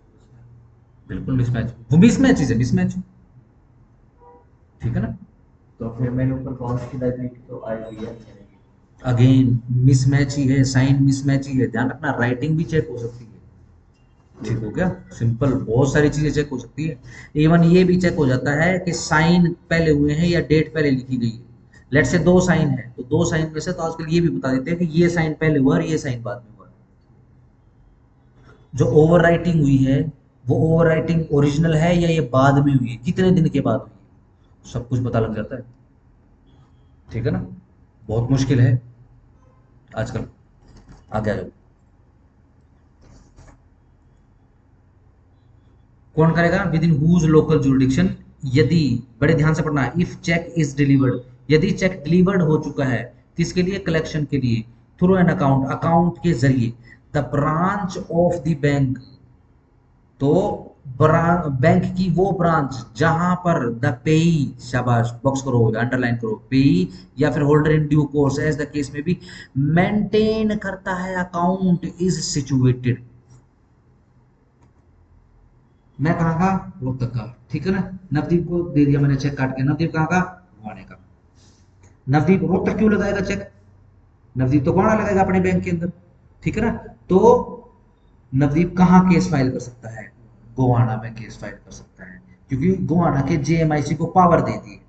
बिल्कुल मिसमैच, वो मिसमैच है, मिसमैच। ठीक है ना? तो फिर मेरे ऊपर कौन सी लाइबिलिटी तो आएगी या नहीं आएगी? अगेन मिसमैच ही है, साइन मिसमैच ही है, ध्यान रखना, राइटिंग भी चेक हो सकती है। ठीक हो गया? सिंपल, बहुत सारी चीजें चेक हो सकती है। इवन ये भी चेक हो जाता है कि साइन पहले हुए हैं या डेट पहले लिखी गई है। लेट से 2 साइन है तो 2 साइन में से तो आजकल ये भी बता देते हैं कि ये साइन पहले हुआ और ये साइन बाद में हुआ। जो ओवर राइटिंग हुई है वो ओवर राइटिंग ओरिजिनल है या ये बाद में हुई है, कितने दिन के बाद हुई है, सब कुछ पता लग जाता है। ठीक है ना? बहुत मुश्किल है आजकल। आगे आ जाओ। कौन करेगा? Within whose local jurisdiction, यदि, बड़े ध्यान से पढ़ना, इफ चेक इज डिलीवर्ड, यदि चेक डिलीवर्ड हो चुका है, किसके लिए? कलेक्शन के लिए, थ्रू एन अकाउंट, अकाउंट के जरिए, the branch of the bank, तो बैंक की वो ब्रांच जहां पर द पेई, शाबाश, बॉक्स करो, अंडरलाइन करो, पेई या फिर holder in due course as the case में भी मेंटेन करता है, अकाउंट इज सिचुएटेड। मैं कहाँ का? रोहतक का। ठीक है ना? नवदीप को दे दिया मैंने चेक काट के, नवदीप कहाँ का? गुवाने का। नवदीप रोहतक क्यों लगाएगा चेक? नवदीप तो गुवाना लगाएगा अपने बैंक के अंदर। ठीक है ना? तो नवदीप कहाँ केस फाइल कर सकता है? गोवाना में केस फाइल कर सकता है, क्योंकि गोवाना के जेएमआईसी को पावर दे दी है।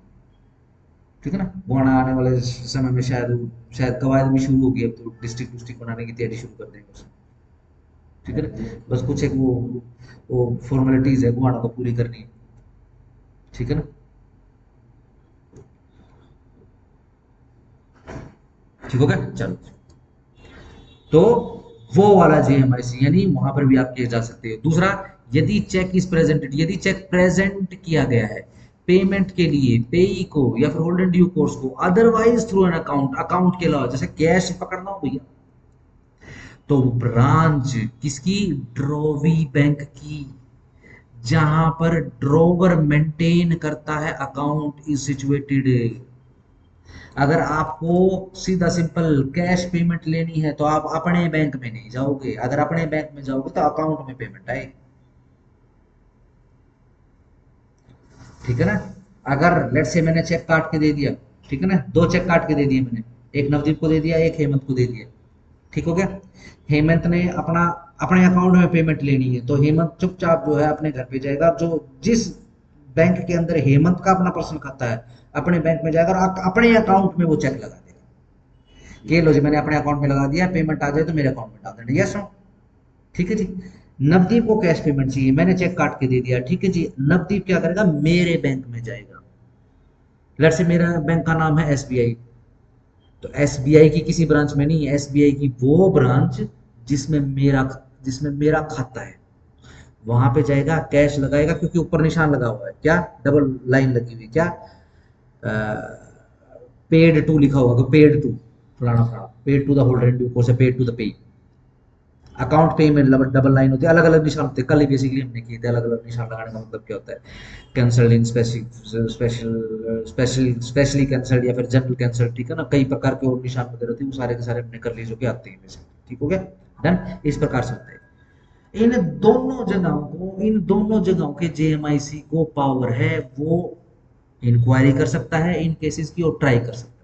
ठीक है ना। वो आने वाले समय में शायद कवायद भी शुरू होगी, अब तो डिस्ट्रिक्ट डिस्ट्रिक्ट बनाने की तैयारी शुरू कर देंगे उसमें। ठीक है ना, बस कुछ एक वो फॉर्मेलिटीज है वो आना को पूरी करनी है। ठीक है ना, ठीक हो गया, चलो। तो वो वाला जेएमआईसी यानी वहां पर भी आप किए जा सकते हैं। दूसरा, यदि चेक इज प्रेजेंटेड, यदि चेक प्रेजेंट किया गया है पेमेंट के लिए पेई को या फिर होल्ड एंड ड्यू कोर्स को, otherwise through an account, account के अलावा, जैसे कैश पकड़ना हो भैया, तो ब्रांच किसकी, ड्रोवी बैंक की, जहां पर ड्रोवर मेंटेन करता है अकाउंट इज सिचुएटेड। अगर आपको सीधा सिंपल कैश पेमेंट लेनी है तो आप अपने बैंक में नहीं जाओगे, अगर अपने बैंक में जाओगे तो अकाउंट में पेमेंट आएगी। ठीक है ना, अगर लेट से मैंने चेक काट के दे दिया, ठीक है ना, दो चेक काट के दे दिए मैंने, एक नवदीप को दे दिया, एक हेमंत को दे दिया, ठीक हो गया। हेमंत ने अपना अपने अकाउंट में पेमेंट लेनी है तो हेमंत चुपचाप जो है अपने घर पे जाएगा, जो जिस बैंक के अंदर हेमंत का अपना पर्सनल खाता है अपने बैंक में जाएगा और अपने अकाउंट में वो चेक लगा देगा। ये लो जी, मैंने अपने अकाउंट में लगा दिया, पेमेंट आ जाए तो मेरे अकाउंट में डाल देना, यस नो। ठीक है जी। नवदीप को कैश पेमेंट चाहिए, मैंने चेक काट के दे दिया, ठीक है जी। नवदीप क्या करेगा, मेरे बैंक में जाएगा। लेट से मेरा बैंक का नाम है एसबीआई, तो एसबीआई की किसी ब्रांच में नहीं, एसबीआई की वो ब्रांच जिसमें मेरा जिसमें मेरा खाता है, वहां पे जाएगा, कैश लगाएगा, क्योंकि ऊपर निशान लगा हुआ है क्या, डबल लाइन लगी हुई, क्या पेड टू लिखा होगा, तो पेड टू फलाना फलाना, paid to the holder in due course, paid to the payee. Account payee में डबल लाइन होती है, अलग अलग निशान होते हैं, कल ही बेसिकली हमने किए थे अलग अलग निशान लगाने का मतलब क्या होता है, कैंसल्ड इन स्पेशली कैंसल्ड या फिर जनरल कैंसल्ड, ठीक है ना, कई प्रकार के और निशान वगैरह होते हैं, वो सारे के सारे हमने कर लिए जो कि आते हैं बेसिकली। ठीक हो गया, डन। इस प्रकार से होता है। इन दोनों जगहों के जेएमआईसी को पावर है, वो इंक्वायरी कर सकता है इन केसेस की और ट्राई कर सकता है।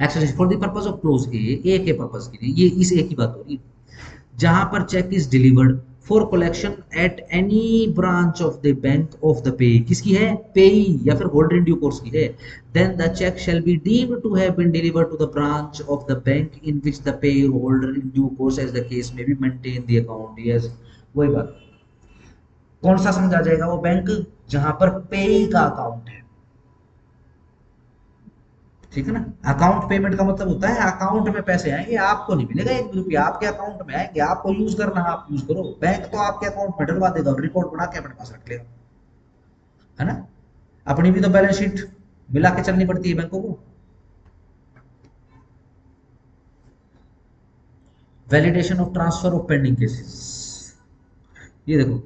Exercise for the purpose of clause a के पर्पस के लिए, ये इस ए की बात हो रही है, जहां पर cheque is delivered for collection at any branch of the bank of the payee, किसकी है, पेई या फिर होल्डर इन ड्यू कोर्स की है, then the cheque shall be deemed to have been delivered to the branch of the bank in which the payee holder in due course as the case में be maintain the account. Yes, वही बात। कौन सा समझा जाएगा, वो bank जहां पर पेई का अकाउंट है। ठीक है ना, अकाउंट पेमेंट का मतलब होता है अकाउंट में पैसे आएंगे, आपको नहीं मिलेगा एक भी रुपया, आपके अकाउंट में आएंगे, आपको यूज करना है आप यूज करो, बैंक तो आपके अकाउंट में डलवा देगा और रिपोर्ट बना के अपने पास रख लेगा, है ना। अपनी भी तो बैलेंस शीट मिला के चलनी पड़ती है बैंकों को। Validation of transfer of pending cases, ये देखो,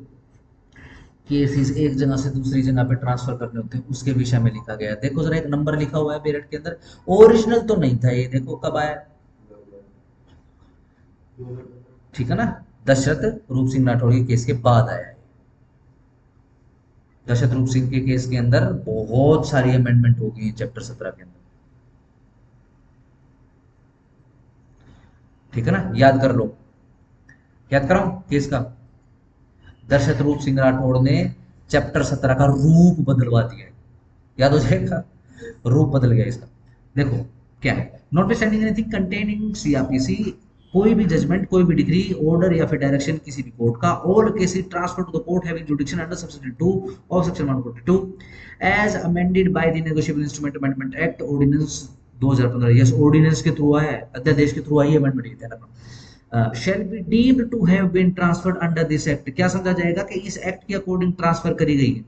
केसेस एक जगह से दूसरी जगह पे ट्रांसफर करने होते हैं, उसके विषय में लिखा गया है। देखो जरा, एक नंबर लिखा हुआ है पीरियड के अंदर, ओरिजिनल तो नहीं था ये, देखो कब आया, ठीक है ना, दशरथ रूप सिंह राठौड़ के केस के बाद आया है। दशरथ रूप सिंह के केस के अंदर बहुत सारी अमेंडमेंट हो गई है चैप्टर 17 के अंदर, ठीक है ना, याद कर लो, याद कराऊं केस का। दशरथ रूप सिंह राठौड़ ने चैप्टर 17 का रूप बदलवा दिया है, याद हो जाएगा, रूप बदल गया इसका। देखो क्या है, नॉटविथस्टैंडिंग एनीथिंग कंटेनिंग सीआरपीसी, कोई भी जजमेंट, कोई भी डिग्री, ऑर्डर या फिर डायरेक्शन किसी भी कोर्ट का, all cases transfer to the court having jurisdiction under subsection 2 of section 142 as amended by the negotiable instrument amendment act ordinance 2015। Yes, ordinance के थ्रू आया है, अध्यादेश के थ्रू आई है अमेंडमेंट, ये ध्यान रखना। Shall be deemed to have been transferred under this act, क्या समझा जाएगा कि इस एक्ट के अकॉर्डिंग ट्रांसफर करी गई है,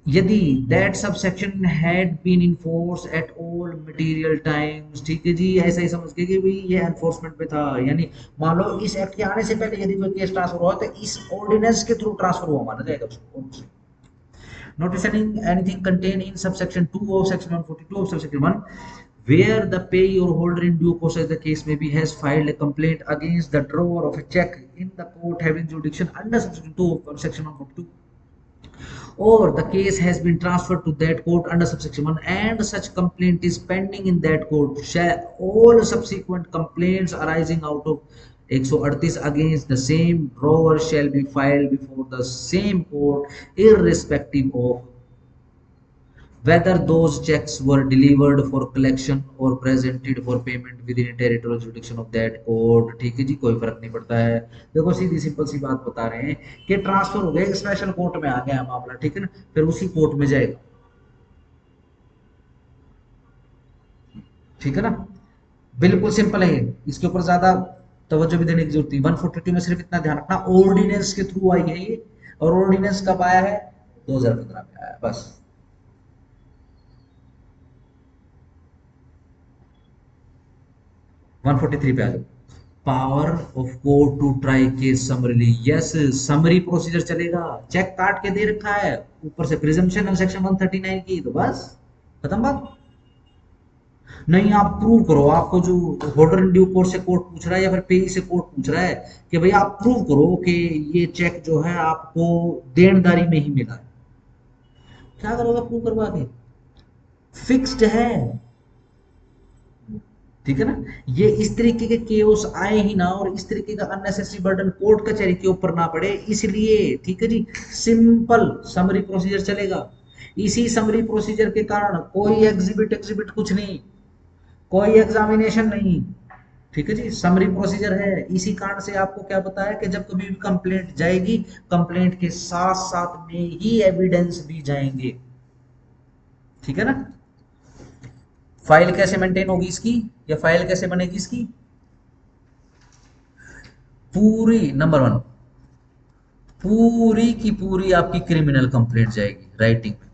यदि that subsection had been in force at all material times. ठीक है जी, ऐसा ही समझ के कि भाई ये एनफोर्समेंट पे था, यानी मान लो इस एक्ट के आने से पहले यदि कोई केस ट्रांसफर हुआ तो इस ऑर्डिनेंस के थ्रू ट्रांसफर हुआ माना जाएगा उसको। Notifying anything contain in subsection 2 of section 142 of subsection 1 where the payee or holder in due course as the case may be has filed a complaint against the drawer of a check in the court having jurisdiction under subsection 2 of section 142, or the case has been transferred to that court under subsection 1 and such complaint is pending in that court, shall all subsequent complaints arising out of 138 against the same drawer shall be filed before the same court irrespective of whether those checks were delivered for collection or presented for payment within a territorial jurisdiction of that court। ठीक है जी, कोई फर्क नहीं पड़ता है। देखो सीधी simple सी बात बता रहे हैं कि ट्रांसफर हो गया, एक स्पेशल कोर्ट में आ गया मामला, ठीक है ना, फिर उसी कोर्ट में जाएगा, ठीक है ना, बिल्कुल सिंपल है ये, इसके ऊपर ज्यादा तवज्जो भी देने की जरूरत नहीं। 142 में सिर्फ इतना ध्यान रखना, ऑर्डिनेंस के थ्रू आई है ये, और ऑर्डिनेंस कब आया है, 2015 में आया, बस। 143 पे आ जाओ। Power of court to try case summarily, yes summary procedure चलेगा, चेक काट के दे रखा है, ऊपर से प्रिजम्पशन है सेक्शन 139 की, तो बस खत्म बात। नहीं आप प्रूव करो, आपको जो होल्डर इन ड्यू कोर्स से कोर्ट पूछ रहा है या फिर पेई से कोर्ट पूछ रहा है कि भाई आप प्रूव करो कि ये चेक जो है आपको देनदारी में ही मिला है, क्या करोगे प्रूव करवा के, फिक्स्ड है, ठीक है ना। ये इस तरीके के केओस आए ही ना, और इस तरीके का अननेसेसरी बर्डन कोर्ट कचहरी के ऊपर ना पड़े, इसलिए ठीक है जी, सिंपल समरी प्रोसीजर चलेगा। इसी समरी प्रोसीजर के कारण कोई एग्जिबिट एग्जिबिट कुछ नहीं, कोई एग्जामिनेशन नहीं, ठीक है जी, समरी प्रोसीजर है। इसी कारण से आपको क्या बताया कि जब कभी भी कंप्लेंट जाएगी, कंप्लेंट के साथ साथ में ही एविडेंस भी जाएंगे, ठीक है ना। फाइल कैसे मेंटेन होगी इसकी, या फाइल कैसे बनेगी इसकी, पूरी नंबर वन, पूरी की पूरी आपकी क्रिमिनल कंप्लेंट जाएगी राइटिंग में,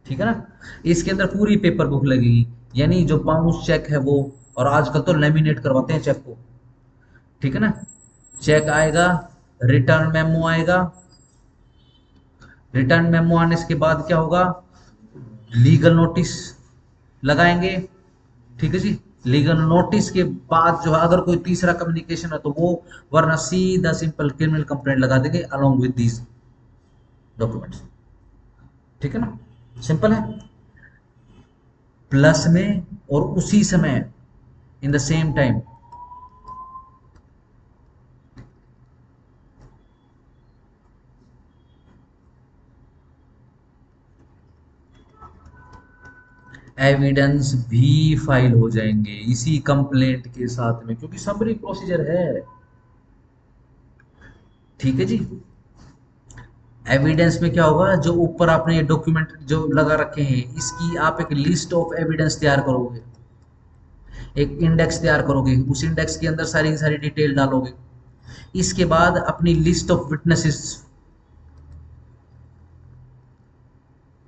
ठीक है ना। इसके अंदर पूरी पेपर बुक लगेगी, यानी जो बाउंस चेक है वो, और आजकल तो लेमिनेट करवाते हैं चेक को, ठीक है ना। चेक आएगा, रिटर्न मेमो आएगा, रिटर्न मेमो आने के बाद क्या होगा, लीगल नोटिस लगाएंगे, ठीक है जी। लीगल नोटिस के बाद जो है अगर कोई तीसरा कम्युनिकेशन है तो वो, वरना सीधा सिंपल क्रिमिनल कंप्लेंट लगा देंगे अलोंग विद दीज डॉक्यूमेंट्स, ठीक है ना, सिंपल है। प्लस में और उसी समय, in the same time, evidence भी फाइल हो जाएंगे इसी कंप्लेंट के साथ में, क्योंकि समरी प्रोसीजर है, ठीक है जी। एविडेंस में क्या होगा, जो ऊपर आपने ये डॉक्यूमेंट जो लगा रखे हैं, इसकी आप एक लिस्ट ऑफ एविडेंस तैयार करोगे, एक इंडेक्स तैयार करोगे, उस इंडेक्स के अंदर सारी की सारी डिटेल डालोगे। इसके बाद अपनी लिस्ट ऑफ विटनेसेस,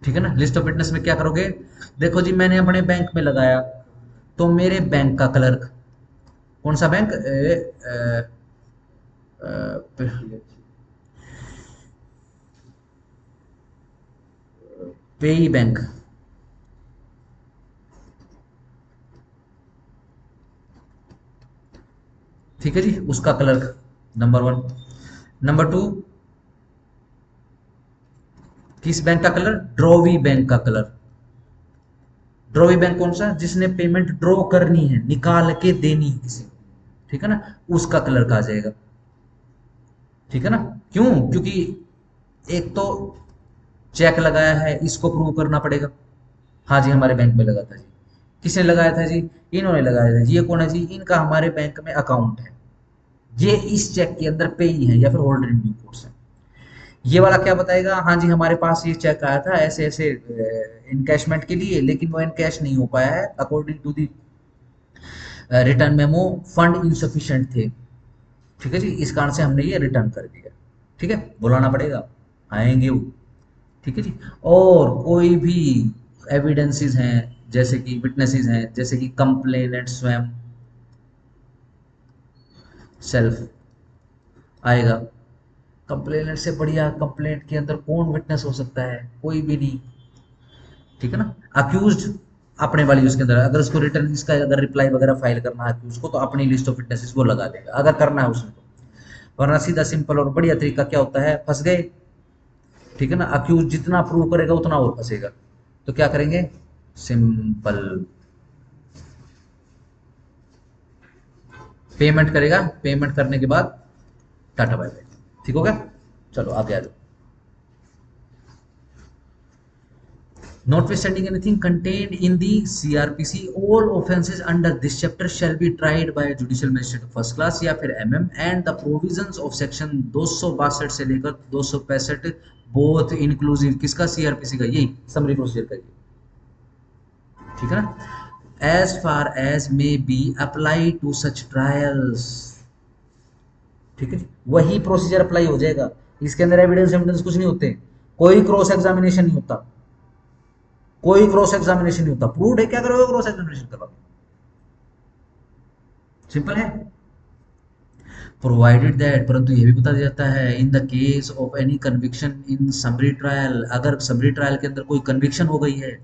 ठीक है ना, लिस्ट ऑफ विटनेस में क्या करोगे, देखो जी मैंने अपने बैंक में लगाया, तो मेरे बैंक का क्लर्क, कौन सा बैंक, पेई बैंक, ठीक है जी, उसका clerk number one. Number two, किस बैंक का कलर, ड्रॉवी बैंक का कलर। ड्रॉवी बैंक कौन सा, जिसने पेमेंट ड्रॉ करनी है, निकाल के देनी है किसी को, ठीक है ना, उसका कलर का आ जाएगा, ठीक है ना। क्यों, क्योंकि एक तो चेक लगाया है, इसको प्रूव करना पड़ेगा, हाँ जी हमारे बैंक में लगा था जी, किसने लगाया था जी, इन्होंने लगाया था जी, ये कौन है जी, इनका हमारे बैंक में अकाउंट है, ये इस चेक के अंदर पेई है या फिर होल्डर इन ड्यू कोर्स है। ये वाला क्या बताएगा, हाँ जी हमारे पास ये चेक आया था ऐसे ऐसे इनकैशमेंट के लिए, लेकिन वो इनकैश नहीं हो पाया है, according to the return memo fund insufficient थे, ठीक है जी, इस कारण से हमने ये रिटर्न कर दिया, ठीक है, बुलाना पड़ेगा, आएंगे वो, ठीक है जी। और कोई भी एविडेंसेस हैं, जैसे कि विटनेसेस हैं, जैसे कि कंप्लेनेंट स्वयं सेल्फ आएगा, कंप्लेनेंट से बढ़िया कंप्लेंट के अंदर कौन विटनेस हो सकता है, कोई भी नहीं, ठीक है ना। अक्यूज्ड अपने वाली उसके अंदर, अगर उसको रिटर्न इसका अगर रिप्लाई वगैरह फाइल करना है अक्यूज को, तो अपनी लिस्ट ऑफ विटनेसेस वो लगा देगा अगर करना है उसने तो, वरना सीधा सिंपल और बढ़िया तरीका क्या होता है, फंस गए, ठीक है ना, अक्यूज जितना प्रूव करेगा उतना वो फंसेगा, तो क्या करेंगे, सिंपल पेमेंट करेगा, पेमेंट करने के बाद टाटा बाय बाय, ठीक हो गया। चलो आगे आ जाओ। Notwithstanding anything contained in the CRPC, all offences under this chapter shall be tried by a judicial magistrate of first class या फिर MM and the provisions of section 262 से लेकर 265 both inclusive किसका CRPC का यही summary procedure का ये ठीक है ना as far as may be applied to such trials ठीक है वही प्रोसीजर अप्लाई हो जाएगा इसके अंदर एविडेंस कुछ नहीं होते कोई क्रॉस एग्जामिनेशन नहीं होता कोई क्रॉस एग्जामिनेशन नहीं होता प्रूव्ड है क्या करोगे क्रॉस एग्जामिनेशन करोगे सिंपल है प्रोवाइडेड दैट परंतु यह भी बता दिया जाता है in the case of any conviction in summary trial अगर समरी ट्रायल के अंदर कोई कन्विक्शन हो गई है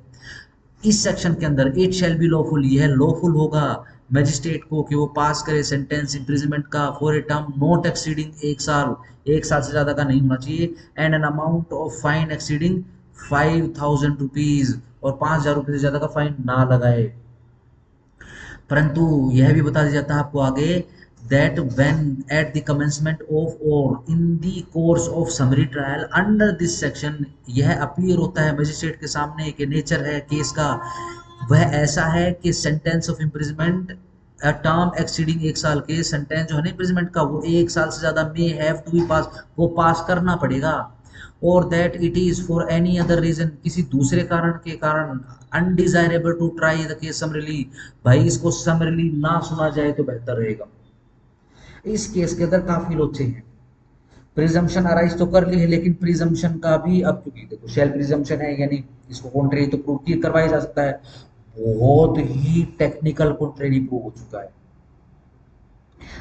इस सेक्शन के अंदर इट शैल बी लॉफुल यह लॉफुल होगा मैजिस्ट्रेट को कि वो पास करे सेंटेंस इम्प्रिजनमेंट का for a term not exceeding एक साल से ज्यादा का नहीं होना चाहिए and an amount of fine exceeding 5,000 rupees और 5,000 रुपये से ज्यादा का फाइन ना लगाए परंतु यह भी बता दिया जाता है आपको आगे that when at the commencement of or in the course of summary trial under this section यह अपीयर होता है मजिस्ट्रेट के सामने कि नेचर है केस का वह ऐसा है कि sentence of imprisonment a term exceeding एक साल के सेंटेंस जो है ना इम्प्रिजमेंट का वो एक साल से ज्यादा may have to be pass वो पास करना पड़ेगा और that it is for any other reason किसी दूसरे कारण के कारण undesirable to try the case summarily भाई इसको समरीली ना सुना जाए तो बेहतर रहेगा इस केस के अंदर काफी लोग हैं प्रिजम्पशन अराइज तो कर ली है लेकिन प्रिजम्पशन का भी अब क्योंकि देखो शेल प्रिजम्पशन है यानी इसको कॉन्ट्रेरी तो प्रूव करवाया जा सकता है बहुत ही टेक्निकल कॉन्ट्रेरी प्रूव हो चुका है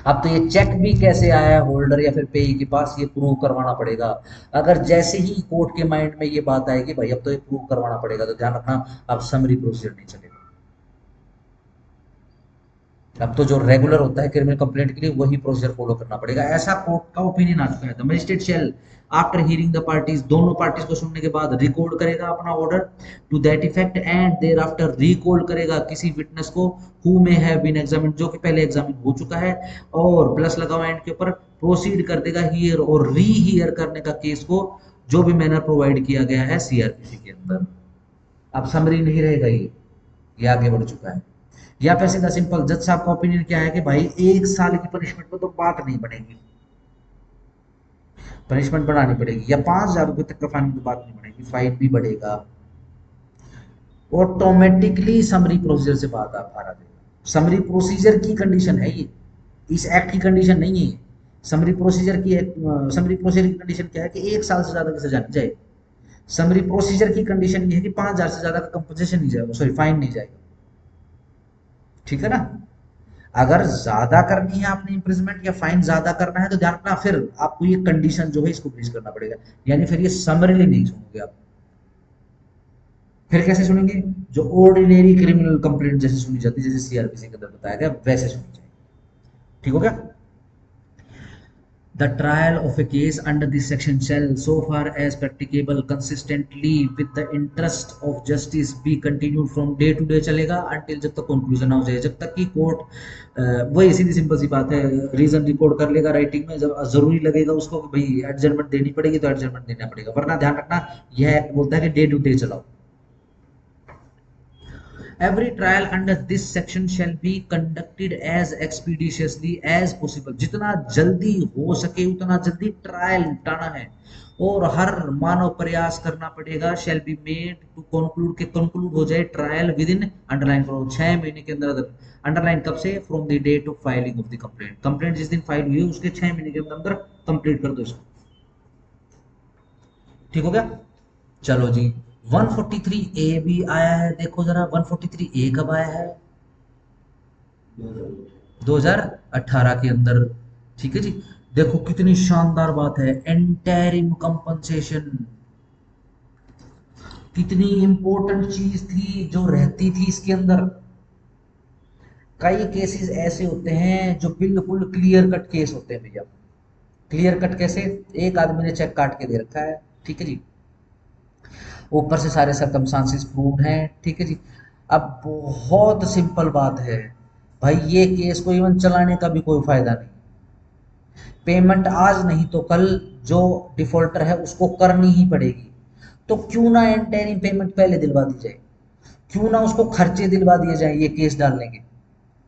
अब तो ये चेक भी कैसे आया है होल्डर या फिर पेई के पास ये प्रूव करवाना पड़ेगा अगर जैसे ही कोर्ट के माइंड में ये बात आएगी भाई अब तो ये प्रूव करवाना पड़ेगा तो ध्यान रखना अब समरी प्रोसीजर नहीं चलेगा अब तो जो रेगुलर होता है क्रिमिनल कंप्लेंट के लिए वही प्रोसीजर फॉलो करना पड़ेगा ऐसा कोर्ट का ओपिनियन आ चुका है the magistrate shall after hearing the parties दोनों पार्टीज को सुनने के बाद रिकॉर्ड करेगा अपना order to that effect and thereafter recall करेगा किसी विटनेस को who may have been examine जो कि पहले एग्जामिन हो चुका है और प्लस लगा हुआ एंड के ऊपर प्रोसीड कर देगा हियर और री हियर करने का केस को जो भी मैनर प्रोवाइड किया गया है सीआरपीसी के अंदर अब समरी नहीं रहेगा ये आगे बढ़ चुका है या फिर सीधा सिंपल जज साहब का ओपिनियन क्या है कि भाई एक साल की पनिशमेंट में तो बात नहीं बनेगी पनिशमेंट बढ़ानी पड़ेगी या 5,000 रुपए तक का फाइन की बात नहीं बनेगी फाइन भी बढ़ेगा ऑटोमेटिकली समरी प्रोसीजर से बात आप हरा देगा समरी प्रोसीजर की कंडीशन है ये इस एक्ट की कंडीशन नहीं है समरी प्रोसीजर की कंडीशन क्या है कि एक साल से ज्यादा की सजा नहीं जाए समरी प्रोसीजर की कंडीशन ये है कि 5,000 से ज्यादा का कंपनसेशन नहीं जाएगा सॉरी फाइन नहीं जाएगा ठीक है ना अगर ज्यादा करनी है आपने इम्प्रिजमेंट या फाइन ज्यादा करना है तो ध्यान रखना फिर आपको ये कंडीशन जो है इसको ब्रीच करना पड़ेगा यानी फिर ये समरीली नहीं सुनोगे आप फिर कैसे सुनेंगे जो ऑर्डिनरी क्रिमिनल कंप्लेंट जैसे सुनी जाती है जैसे सीआरपीसी के अंदर बताया गया वैसे सुनी जाएगी ठीक हो गया The trial of a case under this section shall, so far as practicable, consistently with the interest of justice, be continued from day to day चलेगा until जब तक conclusion ना हो जाए जब तक कि कोर्ट वही सीधी सिंपल सी बात है रीजन रिकॉर्ड कर लेगा राइटिंग में जब जरूरी लगेगा उसको कि भाई एडजर्नमेंट देनी पड़ेगी तो एडजर्नमेंट देना पड़ेगा वरना ध्यान रखना यह एक्ट बोलता है कि डे टू डे चलाओ Every trial under this section shall be conducted as expeditiously as possible. जितना जल्दी हो सके उतना जल्दी ट्रायल निपटाना है और हर मानव प्रयास करना पड़ेगा shall be made to conclude के conclude हो जाए ट्रायल विद इन अंडरलाइन करो 6 महीने के अंदर अंडरलाइन कब से from the date of filing of the complaint complaint जिस दिन फाइल हुई उसके 6 महीने के अंदर कंप्लीट कर दो इसको ठीक हो गया चलो जी 143A भी आया है देखो जरा 143A कब आया है 2018 के अंदर ठीक है जी देखो कितनी शानदार बात है एंटरिम कंपनसेशन कितनी इंपॉर्टेंट चीज थी जो रहती थी इसके अंदर कई केसेस ऐसे होते हैं जो बिल्कुल क्लियर कट केस होते हैं भैया क्लियर कट कैसे एक आदमी ने चेक काट के दे रखा है ठीक है जी ऊपर से सारे सर्कमस्टांसेस प्रूव्ड हैं ठीक है जी अब बहुत सिंपल बात है भाई ये केस को इवन चलाने का भी कोई फायदा नहीं पेमेंट आज नहीं तो कल जो डिफॉल्टर है उसको करनी ही पड़ेगी तो क्यों ना इंटरिम पेमेंट पहले दिलवा दी जाए, क्यों ना उसको खर्चे दिलवा दिए जाए ये केस डालने के।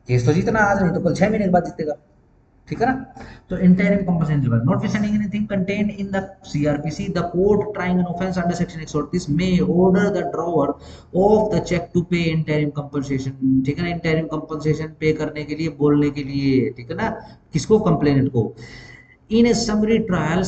केस तो जीतना आज नहीं तो कल 6 महीने के बाद जीतेगा, ठीक है ना। तो interim compensation notwithstanding anything contained in the CrPC the court trying an offence under section 138 may order the drawer of the cheque to pay interim compensation, ठीक है ना। इंटरिम कंपनसेशन पे करने के लिए, बोलने के लिए, ठीक है ना, किसको, कंप्लेनेंट को। इन ए समरी ट्रायल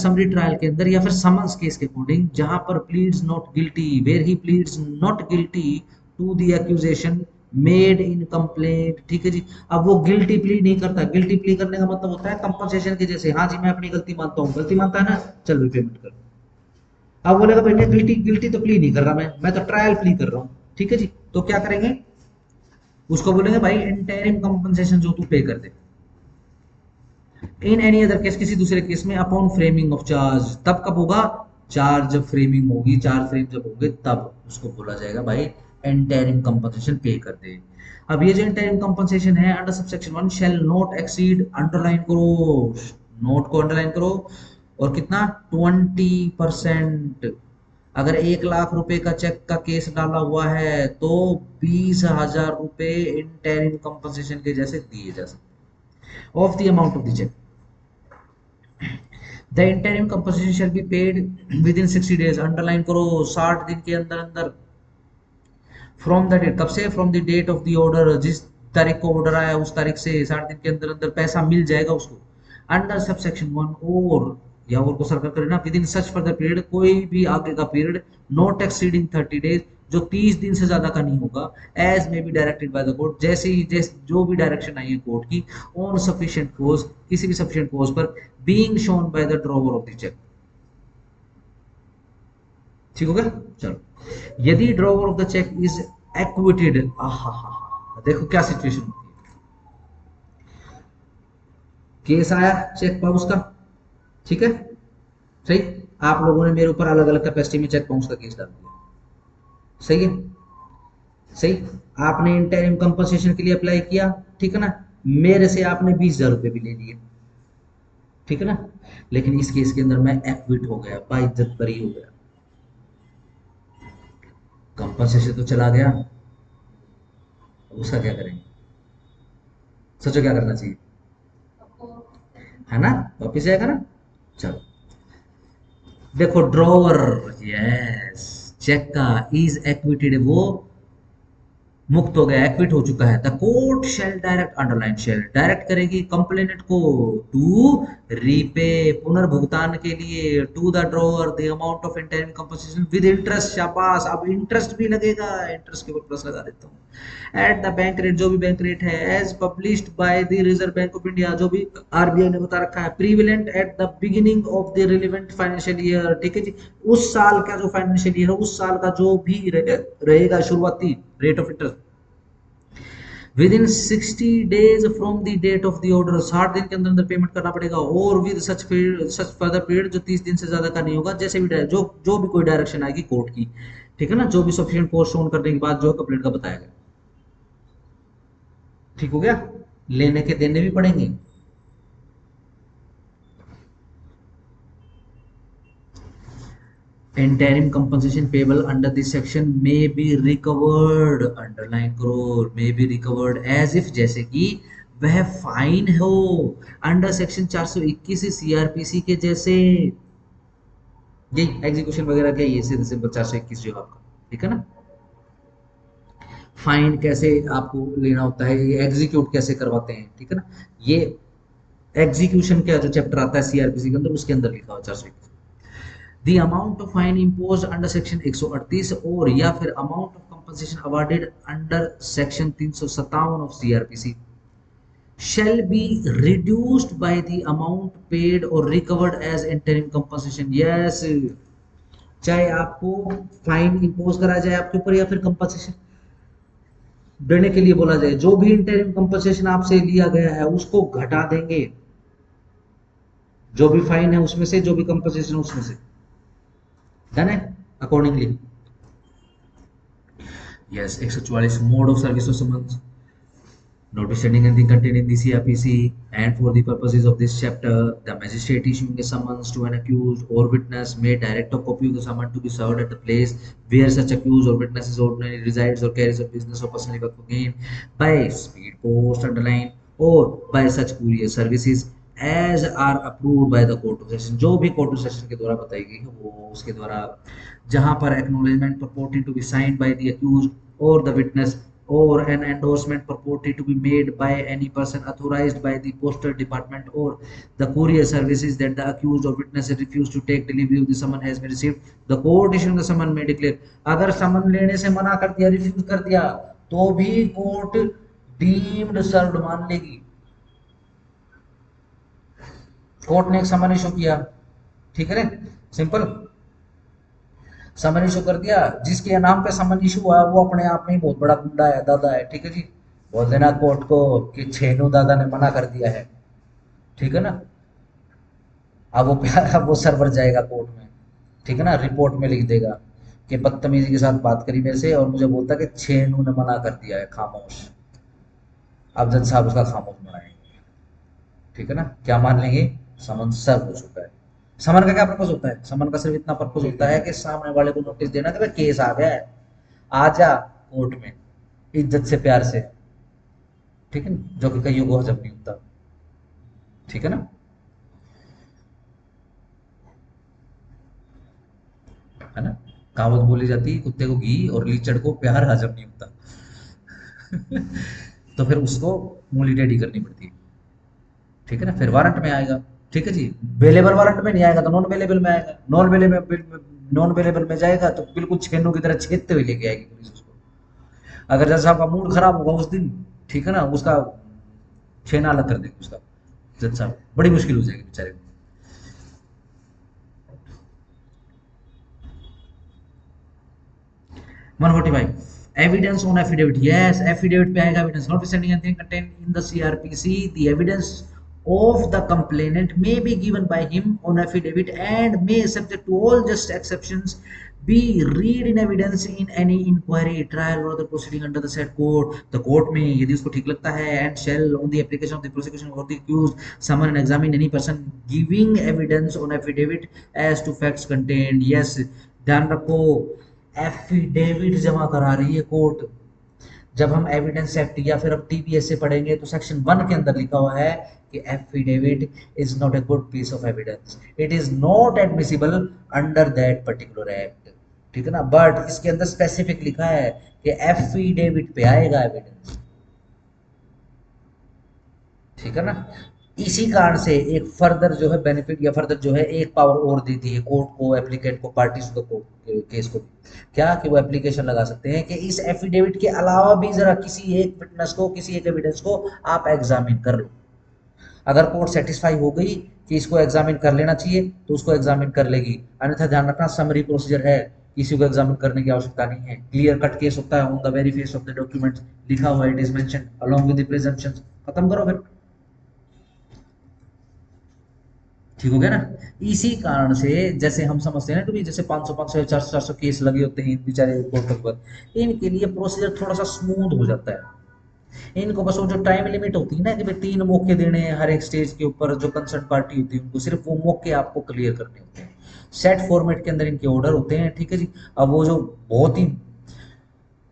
के अंदर या फिर समन्स केस के अकॉर्डिंग, जहां पर pleads not guilty, where he pleads not guilty to the accusation made in complaint, ठीक है जी। अब वो गिल्टी प्ली नहीं करता, गिल्टी प्ली करने का मतलब होता है कंपनसेशन के जैसे, हाँ जी मैं अपनी गलती मानता हूँ, गलती मानता है ना, चल भाई पेमेंट कर। अब बोलेगा भाई नहीं, गिल्टी गिल्टी तो प्ली नहीं कर रहा, मैं तो ट्रायल प्ली कर रहा हूँ, ठीक है जी। तो क्या करेंगे, उसको बोलेंगे भाई इंटरिम कंपनसेशन जो तू पे कर दे। इन एनी अदर केस, किसी दूसरे केस में, अपॉन फ्रेमिंग ऑफ चार्ज, तब कब होगा, चार्ज जब फ्रेमिंग होगी, चार्ज फ्रेम जब होंगे तब उसको बोला जाएगा भाई इंटरिम कंपनसेशन पे कर दे। अब ये जो इंटरिम कंपनसेशन है under subsection 1 shall not exceed, underline करो, नोट को अंडरलाइन करो, और कितना, 20%। अगर 1 लाख रुपए का चेक का केस डाला हुआ है तो 20,000 रुपए इंटरिम कंपनसेशन के जैसे दिए जा सकते of the amount of the cheque. The interim compensation shall be paid within 60 days, underline करो, 60 दिन के अंदर अंदर, फ्रॉम द डेट, कब से, from the date of the order, जिस तारीख को ऑर्डर आया उस तारीख से 60 दिन के अंदर अंदर पैसा मिल जाएगा उसको। अंडर सबसेक्शन 1 और, या और को सर्कल करें ना, with in such further period, कोई भी आगे का पीरियड नॉट एक्सीडिंग 30 डेज, जो 30 दिन से ज्यादा का नहीं होगा, as may be directed by the court, जैसे ही जो भी डायरेक्शन आई है कोर्ट की, ऑन सफिशिएंट कोज, किसी भी सफिशिएंट कोज पर, being shown by the drawer of the cheque, ठीक हो गया। चलो, यदि drawer of the cheque is acquitted, देखो क्या सिचुएशन होती है, केस आया चेक बाउंस का, ठीक है, सही। आप लोगों ने मेरे ऊपर अलग अलग कैपेसिटी में चेक बाउंस का केस डाल दिया, सही है, सही। आपने इंटरिम कंपनसेशन के लिए अप्लाई किया, ठीक है ना, मेरे से आपने 20,000 रुपए भी ले लिए, ठीक है ना। लेकिन इस केस के अंदर मैं एक्विट हो गया, बाइज्जत बरी हो गया, कंपनसेशन तो चला गया, उसका क्या करेंगे, सोचो क्या करना चाहिए, है ना, वापिस आएगा ना। चलो, देखो ड्रॉवर, यस, चेक का इज एक्विटेड, वो मुक्त हो गया, एक्विट हो चुका है। The court shall direct, underline shall, direct करेगी कंप्लेनेंट को टू रीपे, पुनर्भुगतान के लिए, to the drawer the amount of interim compensation with interest, शाबाश, अब इंटरेस्ट भी लगेगा, इंटरेस्ट के ऊपर प्लस लगा देता हूँ, एट द बैंक रेट, जो भी बैंक रेट है, as published by the Reserve Bank of India, जो भी आरबीआई ने बता रखा है, prevalent at the beginning of the relevant financial year, ठीक है जी। उस साल का जो फाइनेंशियल ईयर है, उस साल का जो भी रहेगा शुरुआती rate of interest, within 60 days from the date of the order, 60 दिन के अंदर अंदर पेमेंट करना पड़ेगा, और विद सच फर्दर पीरियड, जो 30 दिन से ज्यादा का नहीं होगा, जैसे भी जो भी कोई डायरेक्शन आएगी कोर्ट की, ठीक है ना, जो भी सफिशिएंट कोर्स शोन करने के बाद जो कंप्लेंट का बताया गया, ठीक हो गया। लेने के देने भी पड़ेंगे, interim compensation payable under this section may be recovered, underline करो, may be recovered as if, जैसे कि वह फाइन हो अंडर सेक्शन 421 सीआरपीसी के जैसे, यही एग्जीक्यूशन वगैरह क्या, ये सीधे सिंपल 421 जो आपका, ठीक है ना। फाइन कैसे आपको लेना होता है, ये एग्जीक्यूट कैसे करवाते हैं, ठीक है ना, ये एग्जीक्यूशन का जो चैप्टर आता है सीआरपीसी के अंदर, उसके अंदर लिखा हुआ 421। The amount of fine imposed under section 138 और या फिर amount of compensation awarded under section 357 of CRPC shall be reduced by the amount paid or recovered as interim compensation. Yes, चाहे आपको फाइन इंपोज करा जाए आपके ऊपर या फिर कंपनसेशन देने के लिए बोला जाए, जो भी इंटरिम कंपनसेशन आपसे लिया गया है उसको घटा देंगे, जो भी फाइन है उसमें से, जो भी कंपनसेशन है उसमें से, डन है accordingly. Yes, 144 mode of service of summons, Notwithstanding anything contained in the CRPC and for the purposes of this chapter, the magistrate issuing a summons to an accused or witness may direct a copy of the summons to be served at the place where such accused or witness is ordinarily resides or carries a business or personally work again by speed post, underline, or by such courier services as are approved by the court of session. जो भी court of session के द्वारा बताई गई है वो उसके द्वारा जहां पर acknowledgement purporting to be signed by the accused or the witness or an endorsement purported to be made by any person authorized by the postal department or the courier services that the accused or witness has refused to take delivery of the summon has been received, the court issuing the summon may declare. अगर समन लेने से मना कर दिया, refuse कर दिया, तो भी कोर्ट डीम्ड सर्व्ड मान लेगी। कोर्ट ने एक समन इशू किया, ठीक है, सिंपल समन इशू कर दिया, जिसके नाम पे समन इशू हुआ वो अपने आप में ही बहुत बड़ा गुंडा है, दादा है, ठीक है जी, बोल देना कोर्ट को कि छेनू दादा ने मना कर दिया है, ठीक है ना। अब वो सर्वर जाएगा कोर्ट में, ठीक है ना, रिपोर्ट में लिख देगा कि बदतमीजी के साथ बात करी मेरे से और मुझे बोलता कि छेनू ने मना कर दिया है, खामोश। अब जज साहब उसका खामोश बनाएंगे, ठीक है ना, क्या मान लेंगे, समन सर्व हो चुका है। समन का क्या पर्पज होता है, समन का सिर्फ इतना पर्पज होता है कि सामने वाले को नोटिस देना कि भाई केस आ गया है, आ जा कोर्ट में इज्जत से प्यार से, ठीक है, जो कि कईयों को हजम नहीं होता, ठीक है ना। है ना, कहावत बोली जाती है, कुत्ते को घी और लीचड़ को प्यार हजम नहीं होता। तो फिर उसको मूली टेढ़ी करनी पड़ती है, ठीक है ना, फिर वारंट में आएगा, ठीक है जी। बेलेबल वारंट में नहीं आएगा तो नॉन बेलेबल में आएगा, नॉन बेलेबल में जाएगा तो बिल्कुल छेनों की तरह छेदते हुए लेके आएगी पुलिस उसको। अगर जज साहब का मूड खराब होगा उस दिन, ठीक है ना, उसका छेना अलग कर देंगे उसका, जज साहब बड़ी मुश्किल हो जाएगी बेचारे को। 145 evidence on affidavit, yes affidavit पे आएगा evidence, notwithstanding anything contained in the CRPC, the evidence of the complainant may be given by him on affidavit and may, subject to all just exceptions, be read in evidence in any inquiry, trial or other proceeding under the said court. The court में यदि उसको ठीक लगता है and shall on the application of the prosecution or the accused summon and examine any person giving evidence on affidavit as to facts contained. Yes, ध्यान रखो, affidavit जमा करा रही है कोर्ट। जब हम एविडेंस एक्ट या फिर अब टीपीएस से पढ़ेंगे तो सेक्शन 1 के अंदर लिखा हुआ है कि affidavit is not a good piece of evidence, it is not admissible under that particular act, ठीक है ना। बट इसके अंदर स्पेसिफिक लिखा है कि एफिडेविट पे आएगा एविडेंस, ठीक है ना। इसी कारण से एक फर्दर जो है बेनिफिट या फर्दर जो है एक पावर और दी थी कोर्ट को, एप्लीकेंट को, पार्टीज को, केस को, क्या कि वो एप्लीकेशन लगा सकते हैं कि इस एफिडेविट के अलावा भी जरा किसी एक विटनेस को, किसी एक एविडेंस को आप एग्जामिन कर लो। अगर कोर्ट सेटिस्फाई हो गई कि इसको एग्जामिन कर लेना चाहिए तो उसको एग्जामिन कर लेगी, अन्यथा ध्यान रखना समरी प्रोसीजर है, किसी को एग्जामिन करने की आवश्यकता नहीं है। क्लियर कट केस होता है, on the very face of the document लिखा हुआ है, it is mentioned along with the presumptions, खत्म करो फिर, ठीक हो गया ना। इसी कारण से जैसे हम समझते हैं ना कि जैसे 500 500 400 400 केस लगे होते हैं बेचारे कोर्ट पर, इनके लिए प्रोसीजर थोड़ा सा स्मूथ हो जाता है। इनको बस वो जो टाइम लिमिट होती है ना कि भाई 3 मौके देने हैं हर एक स्टेज के ऊपर, जो कंसर्न पार्टी होती है उनको सिर्फ वो मौके आपको क्लियर करने होते हैं, सेट फॉर्मेट के अंदर इनके ऑर्डर होते हैं, ठीक है जी। अब वो जो बहुत ही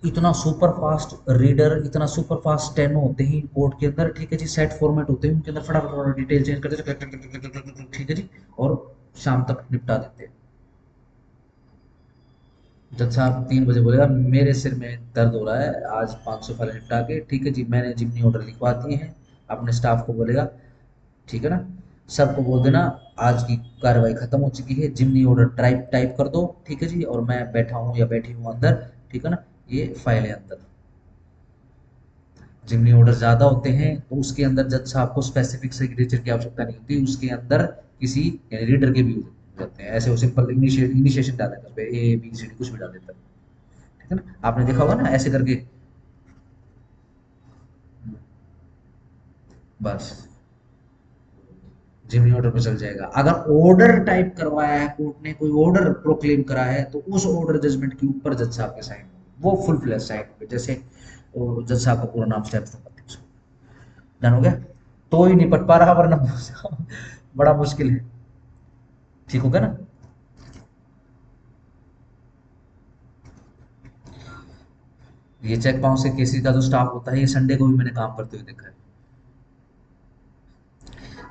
इतना सुपर फास्ट रीडर, इतना सुपर फास्ट स्टेनो होते हैं कोर्ट के अंदर, ठीक है जी, सेट फॉर्मेट होते हैं उनके अंदर, फटाफट डिटेल चेंज करते, ठीक है जी, और शाम तक निपटा देते हैं। जज साहब 3 बजे बोलेगा मेरे सिर में दर्द हो रहा है, आज 500 फाइल निपटा के, ठीक है जी, मैंने जिमनी ऑर्डर लिखवा दिए हैं, अपने स्टाफ को बोलेगा, ठीक है ना, सबको बोल देना आज की कार्रवाई खत्म हो चुकी है, जिमनी ऑर्डर टाइप टाइप कर दो, ठीक है जी, और मैं बैठा हूँ या बैठी हूँ अंदर, ठीक है ना, ये फाइल है अंदर। जिमनी ऑर्डर ज्यादा होते हैं तो उसके अंदर जज साहब को स्पेसिफिक सिग्नेचर की आवश्यकता नहीं होती, उसके अंदर किसी रीडर के भी हो जाते हैं, ऐसे वो सिंपल इनिशिएशन डाल देता है, ए बी सी डी कुछ भी डाल देता है, ठीक है ना, आपने देखा होगा ना ऐसे करके, बस जिमनी ऑर्डर पे चल जाएगा। अगर ऑर्डर टाइप करवाया है कोर्ट ने, कोई ऑर्डर प्रोक्लेम करा है, तो उस ऑर्डर जजमेंट के ऊपर जज साहब के साइन, वो फुल फ्लैश साइन, जैसे जज साहब का पूरा नाम स्टेप, डन हो गया, तो ही निपट पा रहा, वरना बड़ा मुश्किल है। ठीक हो गया ना। ये चेक बाउंस के केसेस का जो स्टाफ होता है, ये संडे को भी मैंने काम करते हुए देखा है।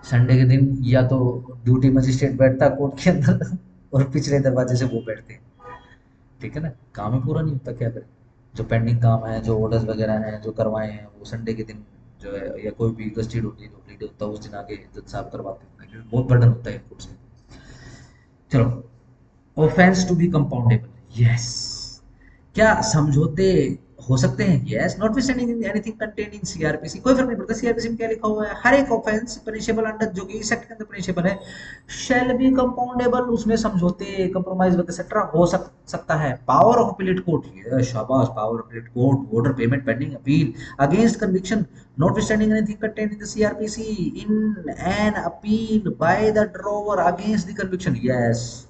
संडे के दिन या तो ड्यूटी मजिस्ट्रेट बैठता है कोर्ट के अंदर और पिछले दरवाजे से वो बैठते हैं। ठीक है ना, काम ही पूरा नहीं होता, क्या करें। जो पेंडिंग काम है, जो ऑर्डर्स वगैरह हैं जो करवाए हैं, वो संडे के दिन जो है, या कोई भी गस्टेड होती है, कंप्लीट होता है, उस दिन आके जज साहब करवाते हैं, क्योंकि बहुत बर्डन होता है कोर्ट से। चलो, offence to be compoundable, yes. क्या समझौते हो सकते हैं? Yes, notwithstanding anything contained in CrPC, कोई फर्क नहीं पड़ता सीआरपीसी में क्या लिखा हुआ है। हर एक ऑफेंस पनिशेबल अंडर, जो कि इस सेक्ट के अंदर पनिशेबल है, शैल बी कंपाउंडेबल, उसमें समझौते, कंप्रोमाइज एक्सेट्रा हो सकता है। पावर ऑफ अपीलेट कोर्ट, ये शाबाश, power of appellate court, order payment pending appeal against conviction, notwithstanding anything contained in the CrPC in an appeal bye the drawer against the conviction, yes.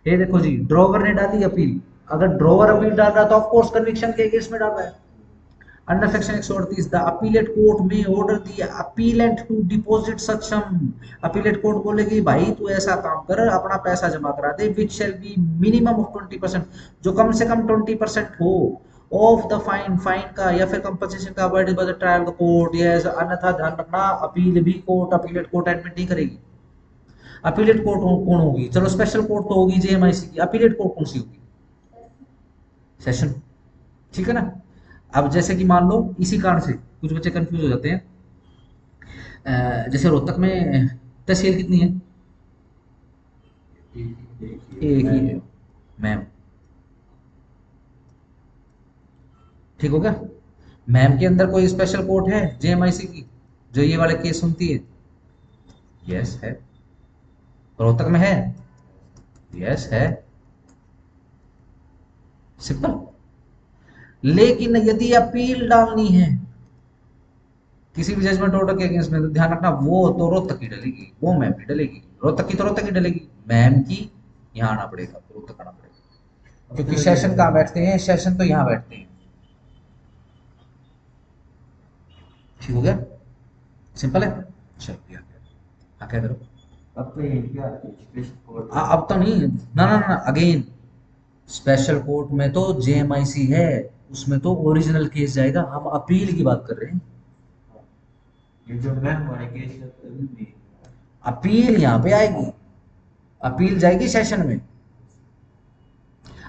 ये देखो जी, drawer ने डाली appeal, अगर drawer appeal डाल रहा है तो ऑफ कोर्स कन्विक्शन के अगेंस्ट में डाल रहा है। Under section 138 the appellate court में order the appellant to deposit such sum, appellate court बोलेगी भाई तू ऐसा काम कर, अपना पैसा जमा करा दे, विच शैल बी मिनिमम ऑफ 20%, जो कम से कम 20% हो ऑफ द फाइन, फाइन का या फिर कंपनसेशन का, avoided by the trial the court, yes. अन्यथा ध्यान रखना, अपील भी कोर्ट, अपीलेट कोर्ट एडमिट नहीं करेगी। अपीलेट कोर्ट कौन होगी? चलो स्पेशल कोर्ट तो होगी जेएमआईसी की, अपीलेट कोर्ट कौन सी होगी? सेशन। ठीक है ना। अब जैसे कि मान लो, इसी कारण से कुछ बच्चे कंफ्यूज हो जाते हैं। जैसे रोहतक में तहसील कितनी है? एक ही है, मैम। ठीक हो गया। मैम के अंदर कोई स्पेशल कोर्ट है जेएमआईसी की जो ये वाले केस सुनती है? यस है। रोहतक में है? यस है। सिंपल। लेकिन यदि अपील डालनी है किसी भी जजमेंट ऑर्डर के अगेंस्ट में, तो ध्यान रखना वो तो रोहतक की डलेगी, वो मैम की डलेगी, रोहतक की तो रोहतक की डलेगी, मैम की यहाँ आना पड़ेगा, रोहतक आना पड़ेगा, क्योंकि सेशन कहाँ बैठते हैं? सेशन तो यहाँ बैठते हैं। ठीक हो गया, सिंपल है। चलो यार, हाँ क्या करो। अब तो ये क्या स्पेशल कोर्ट अब तो नहीं, ना ना ना, अगेन स्पेशल कोर्ट में तो जेएमआईसी है, उसमें तो ओरिजिनल केस जाएगा, हम अपील की बात कर रहे हैं। ये जो मैम वाले केस है तभी भी अपील यहाँ पे आएगी, अपील जाएगी सेशन में।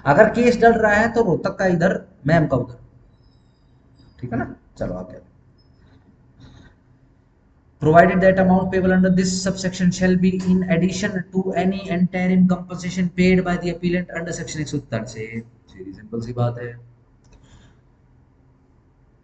अगर केस डल रहा है तो रोहतक का इधर, मैम का उधर। ठीक है ना। चलो आगे। Provided that amount payable under this subsection shall be in addition to any interim compensation paid by the appellant under section 130 से, सीधी सिंपल सी बात है।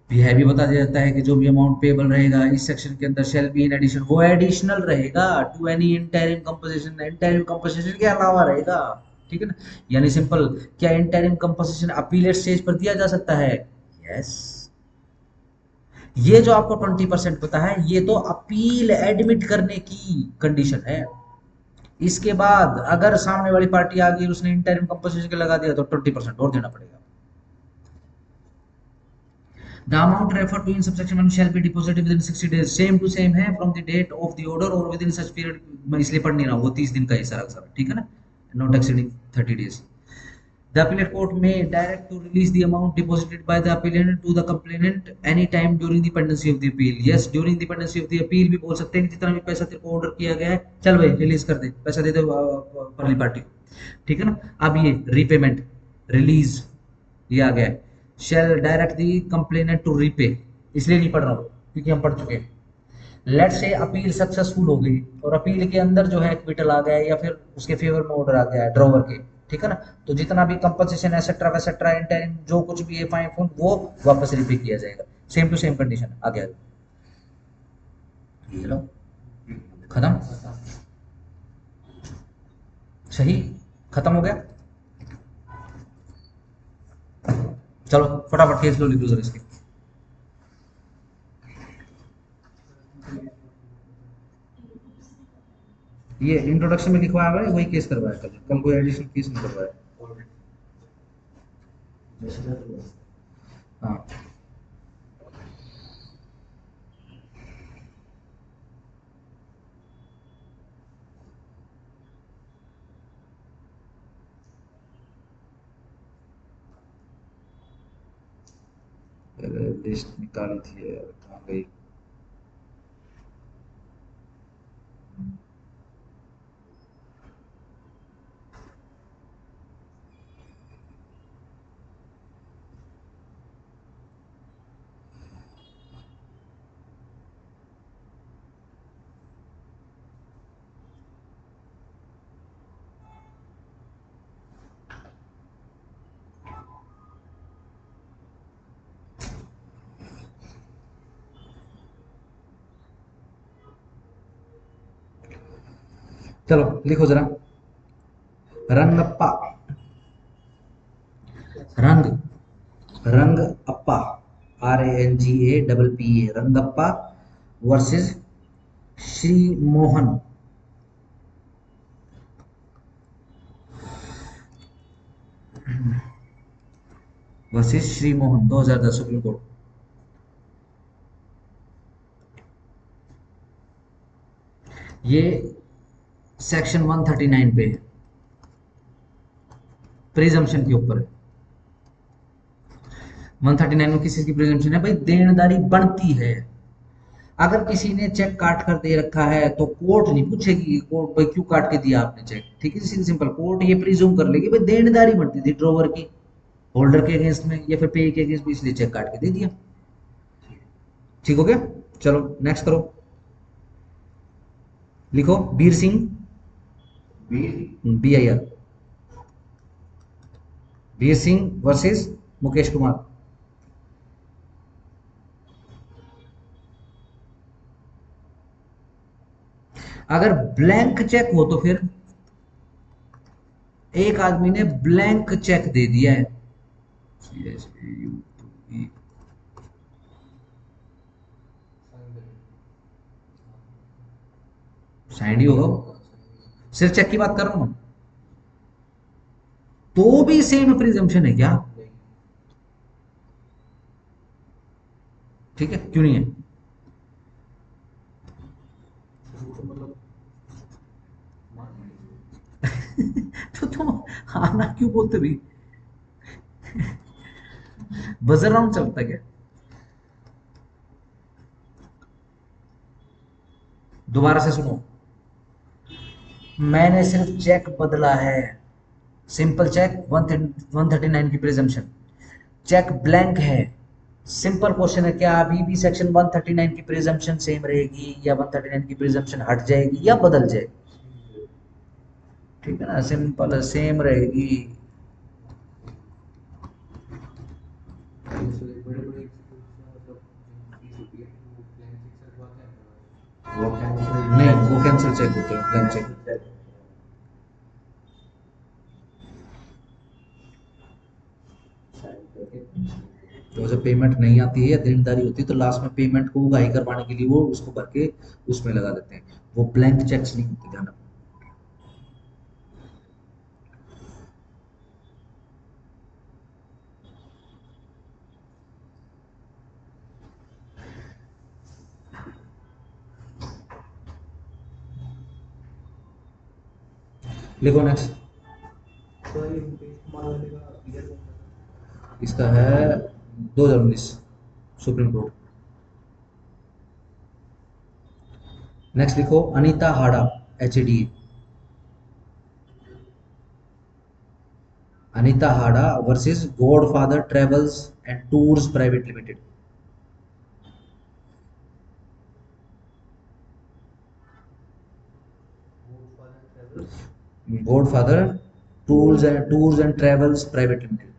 यह भी बता दिया जाता है कि जो भी अमाउंट पेबल रहेगा इस सेक्शन के अंदर शेल बी इन एडिशन, वो एडिशनल रहेगा to any interim composition, interim composition के अलावा रहेगा। ठीक है ना। यानी सिंपल, क्या इंटरिम कंपोजिशन अपीलेट स्टेज पर दिया जा सकता है? यस। ये जो आपको 20% पता है, ये तो अपील एडमिट करने की कंडीशन है। इसके बाद अगर सामने वाली पार्टी आ गई, उसने इंटरिम कंपोजिशन के लगा दिया, तो 20% और देना पड़ेगा। The amount referred to in subsection 1 shall be deposited within 60 days. Same to same है from the date of the order or within such period। मैं इसलिए पढ़ नहीं रहा हूँ, वो 30 दिन का ही सारा सारा, ठीक है ना। Not exceeding 30 days. The appellate court may direct to release the amount deposited by the appellant to the complainant any time during the pendency of the appeal. Yes, during the pendency of the appeal भी बोल सकते हैं, जितना भी पैसा तेरे को order किया गया है, चल भाई रिलीज कर दे, पैसा दे दे परली पार्टी को। ठीक है ना। अब ये रीपेमेंट, रिलीज, ये आ गया। Shall direct the complainant to repay, इसलिए नहीं पढ़ रहा हूँ क्योंकि हम पढ़ चुके हैं। लेट से अपील सक्सेसफुल हो गई और अपील के अंदर जो है एक्विटल आ गया या फिर उसके फेवर में ऑर्डर आ गया ड्रॉवर के, ठीक है ना, तो जितना भी कंपनसेशन एसेट्रा वेसेट्रा इंटरिम जो कुछ भी है फाइन फून, वो वापस रिपे किया जाएगा। सेम टू सेम कंडीशन आ गया। ये लो, खत्म। सही, खत्म हो गया। चलो फटाफट केस लो लिख लो इसके। ये इंट्रोडक्शन में लिखवाया हुआ है, वही केस करवाया, कल कल कोई एडिशनल केस नहीं करवाया। हाँ। लिस्ट निकाली थी यार, कहाँ गई? चलो लिखो जरा, रंगप्पा, रंग, रंग अप्पा, RANGAPPA, Rangappa versus Shri Mohan. Versus Shri Mohan 2010 supreme court. ये सेक्शन 139 पे है, प्रिजम्पशन के ऊपर है। 139 में किसी की प्रिजम्पशन है भाई, देनदारी बनती है। अगर किसी ने चेक काट कर दे रखा है तो कोर्ट नहीं पूछेगी, कोर्ट भाई क्यों काट के दिया आपने चेक, ठीक है, सीधी सिंपल। कोर्ट ये प्रिज्यूम कर लेगी भाई देनदारी बनती थी ड्रोवर की होल्डर के अगेंस्ट में या फिर पे के अगेंस्ट में, इसलिए चेक काट के दे दिया। ठीक हो गया? चलो नेक्स्ट करो, लिखो बीर सिंह, BIR, वीर सिंह वर्सेस मुकेश कुमार। अगर ब्लैंक चेक हो तो फिर एक आदमी ने ब्लैंक चेक दे दिया है, साइड ही होगा वो। सिर्फ चेक की बात कर रहा हूं, तो भी सेम प्रिजम्पशन है क्या? ठीक है, क्यों नहीं है? तो तुम आना क्यों बोलते भी? बजर राउंड चलता क्या? दोबारा से सुनो, मैंने सिर्फ चेक बदला है, सिंपल चेक 139 की प्रिजम्पशन, चेक ब्लैंक है। सिंपल क्वेश्चन है, क्या अभी भी सेक्शन 139 की प्रिजम्पशन सेम रहेगी या 139 की प्रिजम्पशन हट जाएगी या बदल जाएगी? ठीक है ना, सिंपल सेम रहेगी। वो नहीं, वो कैंसिल चेक होते हैं, ब्लैंक चेक। तो जब पेमेंट नहीं आती है या देनदारी होती है तो लास्ट में पेमेंट को उगाही करवाने के लिए वो उसको भर के उसमें लगा देते हैं, वो ब्लैंक चेक्स नहीं होते, ध्यान रखो। लिखो नेक्स्ट, इसका है 2019 सुप्रीम कोर्ट। नेक्स्ट लिखो अनीता हाड़ा, HADA, Anita Hada versus godfather travels and tours private limited. Godfather tours and travels private limited.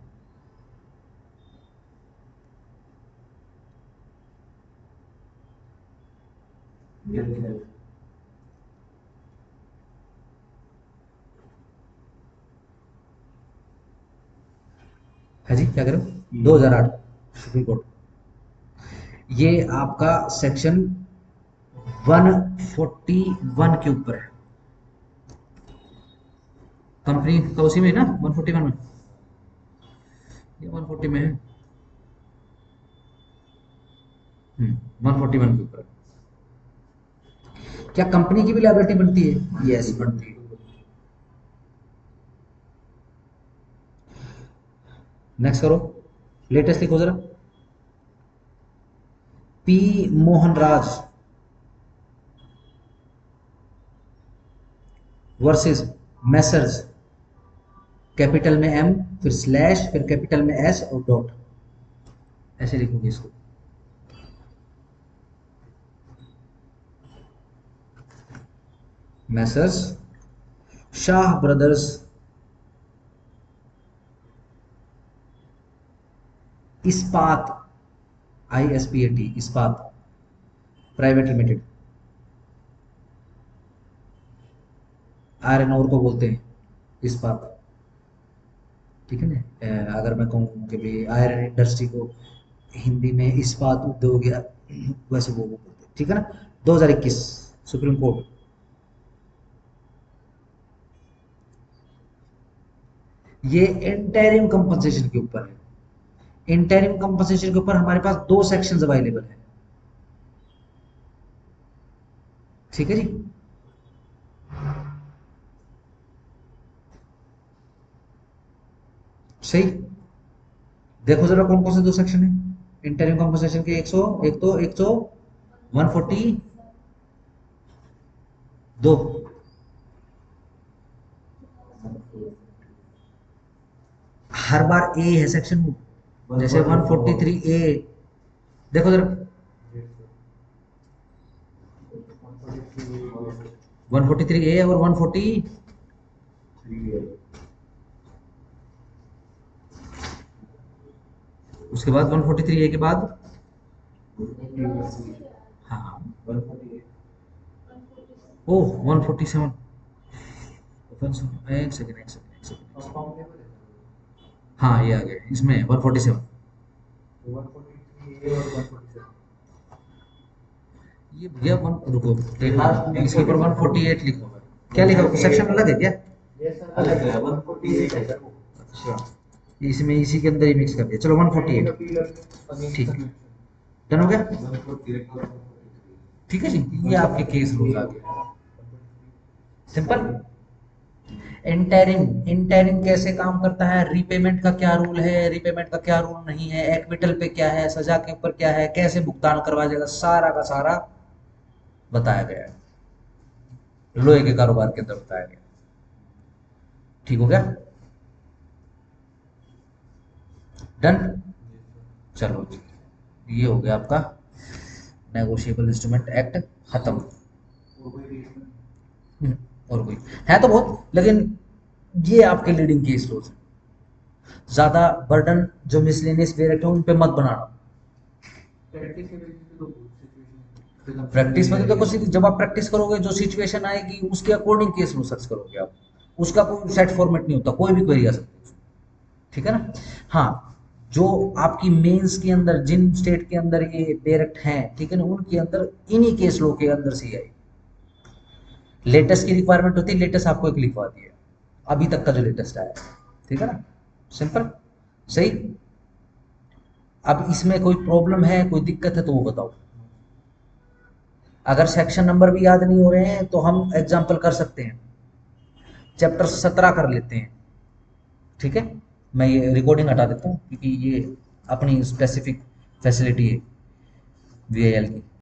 है जी, क्या करो? 2008 सुप्रीम कोर्ट। ये आपका सेक्शन 141 के ऊपर है, कंपनी का उसी में है ना, 141 में, ये 140 में है। 141 के ऊपर है। क्या कंपनी की भी लायबिलिटी बनती है? यस, बनती है। नेक्स्ट करो, लेटेस्ट लिखो जरा, P Mohanraj versus Messrs, capital में एम, फिर स्लैश, फिर कैपिटल में एस और डॉट, ऐसे लिखोगे इसको। मैसर्स शाह ब्रदर्स इस्पात, ISPAT, इस्पात प्राइवेट लिमिटेड, आयरन ओर को बोलते हैं इस्पात, ठीक है ना। अगर मैं कहूँ कि भाई आयरन इंडस्ट्री को हिंदी में इस्पात उद्योग या वैसे वो बोलते हैं, ठीक है ना। 2021 सुप्रीम कोर्ट। ये इंटरिम कंपनसेशन के ऊपर है। इंटरिम कंपनसेशन के ऊपर हमारे पास 2 सेक्शंस अवेलेबल है, ठीक है जी। सही, देखो जरा कौन कौन से 2 सेक्शन है इंटरिम कंपनसेशन के। 100, एक तो 142, हर बार ए है सेक्शन वो, जैसे 143A, देखो जरा 143A और 140, उसके बाद 143A के बाद, हाँ, ओह 147, एक सेकंड, हाँ ये आ गया इसमें 147, ये भैया वन, रुको देखो इसके ऊपर 148 लिखा हुआ है, क्या लिखा हुआ, सेक्शन अलग है क्या? अच्छा, इसमें इसी के अंदर ही मिक्स कर दिया, चलो 148, ठीक, डन हो गया, ठीक है जी। ये आपके केस रूल आ गए, सिंपल। इंटरिम, इंटरिम कैसे काम करता है, रीपेमेंट का क्या रूल है, रीपेमेंट का क्या रूल नहीं है, एक्विटल पे क्या है, सजा के ऊपर क्या है, कैसे भुगतान करवा जाएगा, सारा का सारा बताया गया है, लोहे के कारोबार के अंदर बताया गया, ठीक हो गया, डन। चलो जी, ये हो गया आपका नेगोशिएबल इंस्ट्रूमेंट एक्ट खत्म। और कोई है तो बहुत, लेकिन ये आपके लीडिंग केस लॉज है, ज्यादा बर्डन जो मिसलेनियस वेरिएट है उन पे मत बनाना। प्रैक्टिस में तो देखो जब आप प्रैक्टिस करोगे जो सिचुएशन आएगी उसके अकॉर्डिंग केस लो सर्च करोगे आप, उसका कोई सेट फॉर्मेट नहीं होता, कोई भी क्वेरी आ सकती है उसमें, ठीक है ना। हाँ, जो आपकी मेंस के अंदर जिन स्टेट के अंदर ये डायरेक्ट हैं, ठीक है ना, उनके अंदर इन्हीं केस लो के अंदर से आई लेटेस्ट की रिक्वायरमेंट होती है, लेटेस्ट आपको एक लिखवा दिया अभी तक का जो लेटेस्ट आया, ठीक है ना, सिंपल, सही। अब इसमें कोई प्रॉब्लम है, कोई दिक्कत है तो वो बताओ। अगर सेक्शन नंबर भी याद नहीं हो रहे हैं तो हम एग्जाम्पल कर सकते हैं, चैप्टर 17 कर लेते हैं, ठीक है। मैं ये रिकॉर्डिंग हटा देता हूँ क्योंकि ये अपनी स्पेसिफिक फैसिलिटी है VIL की।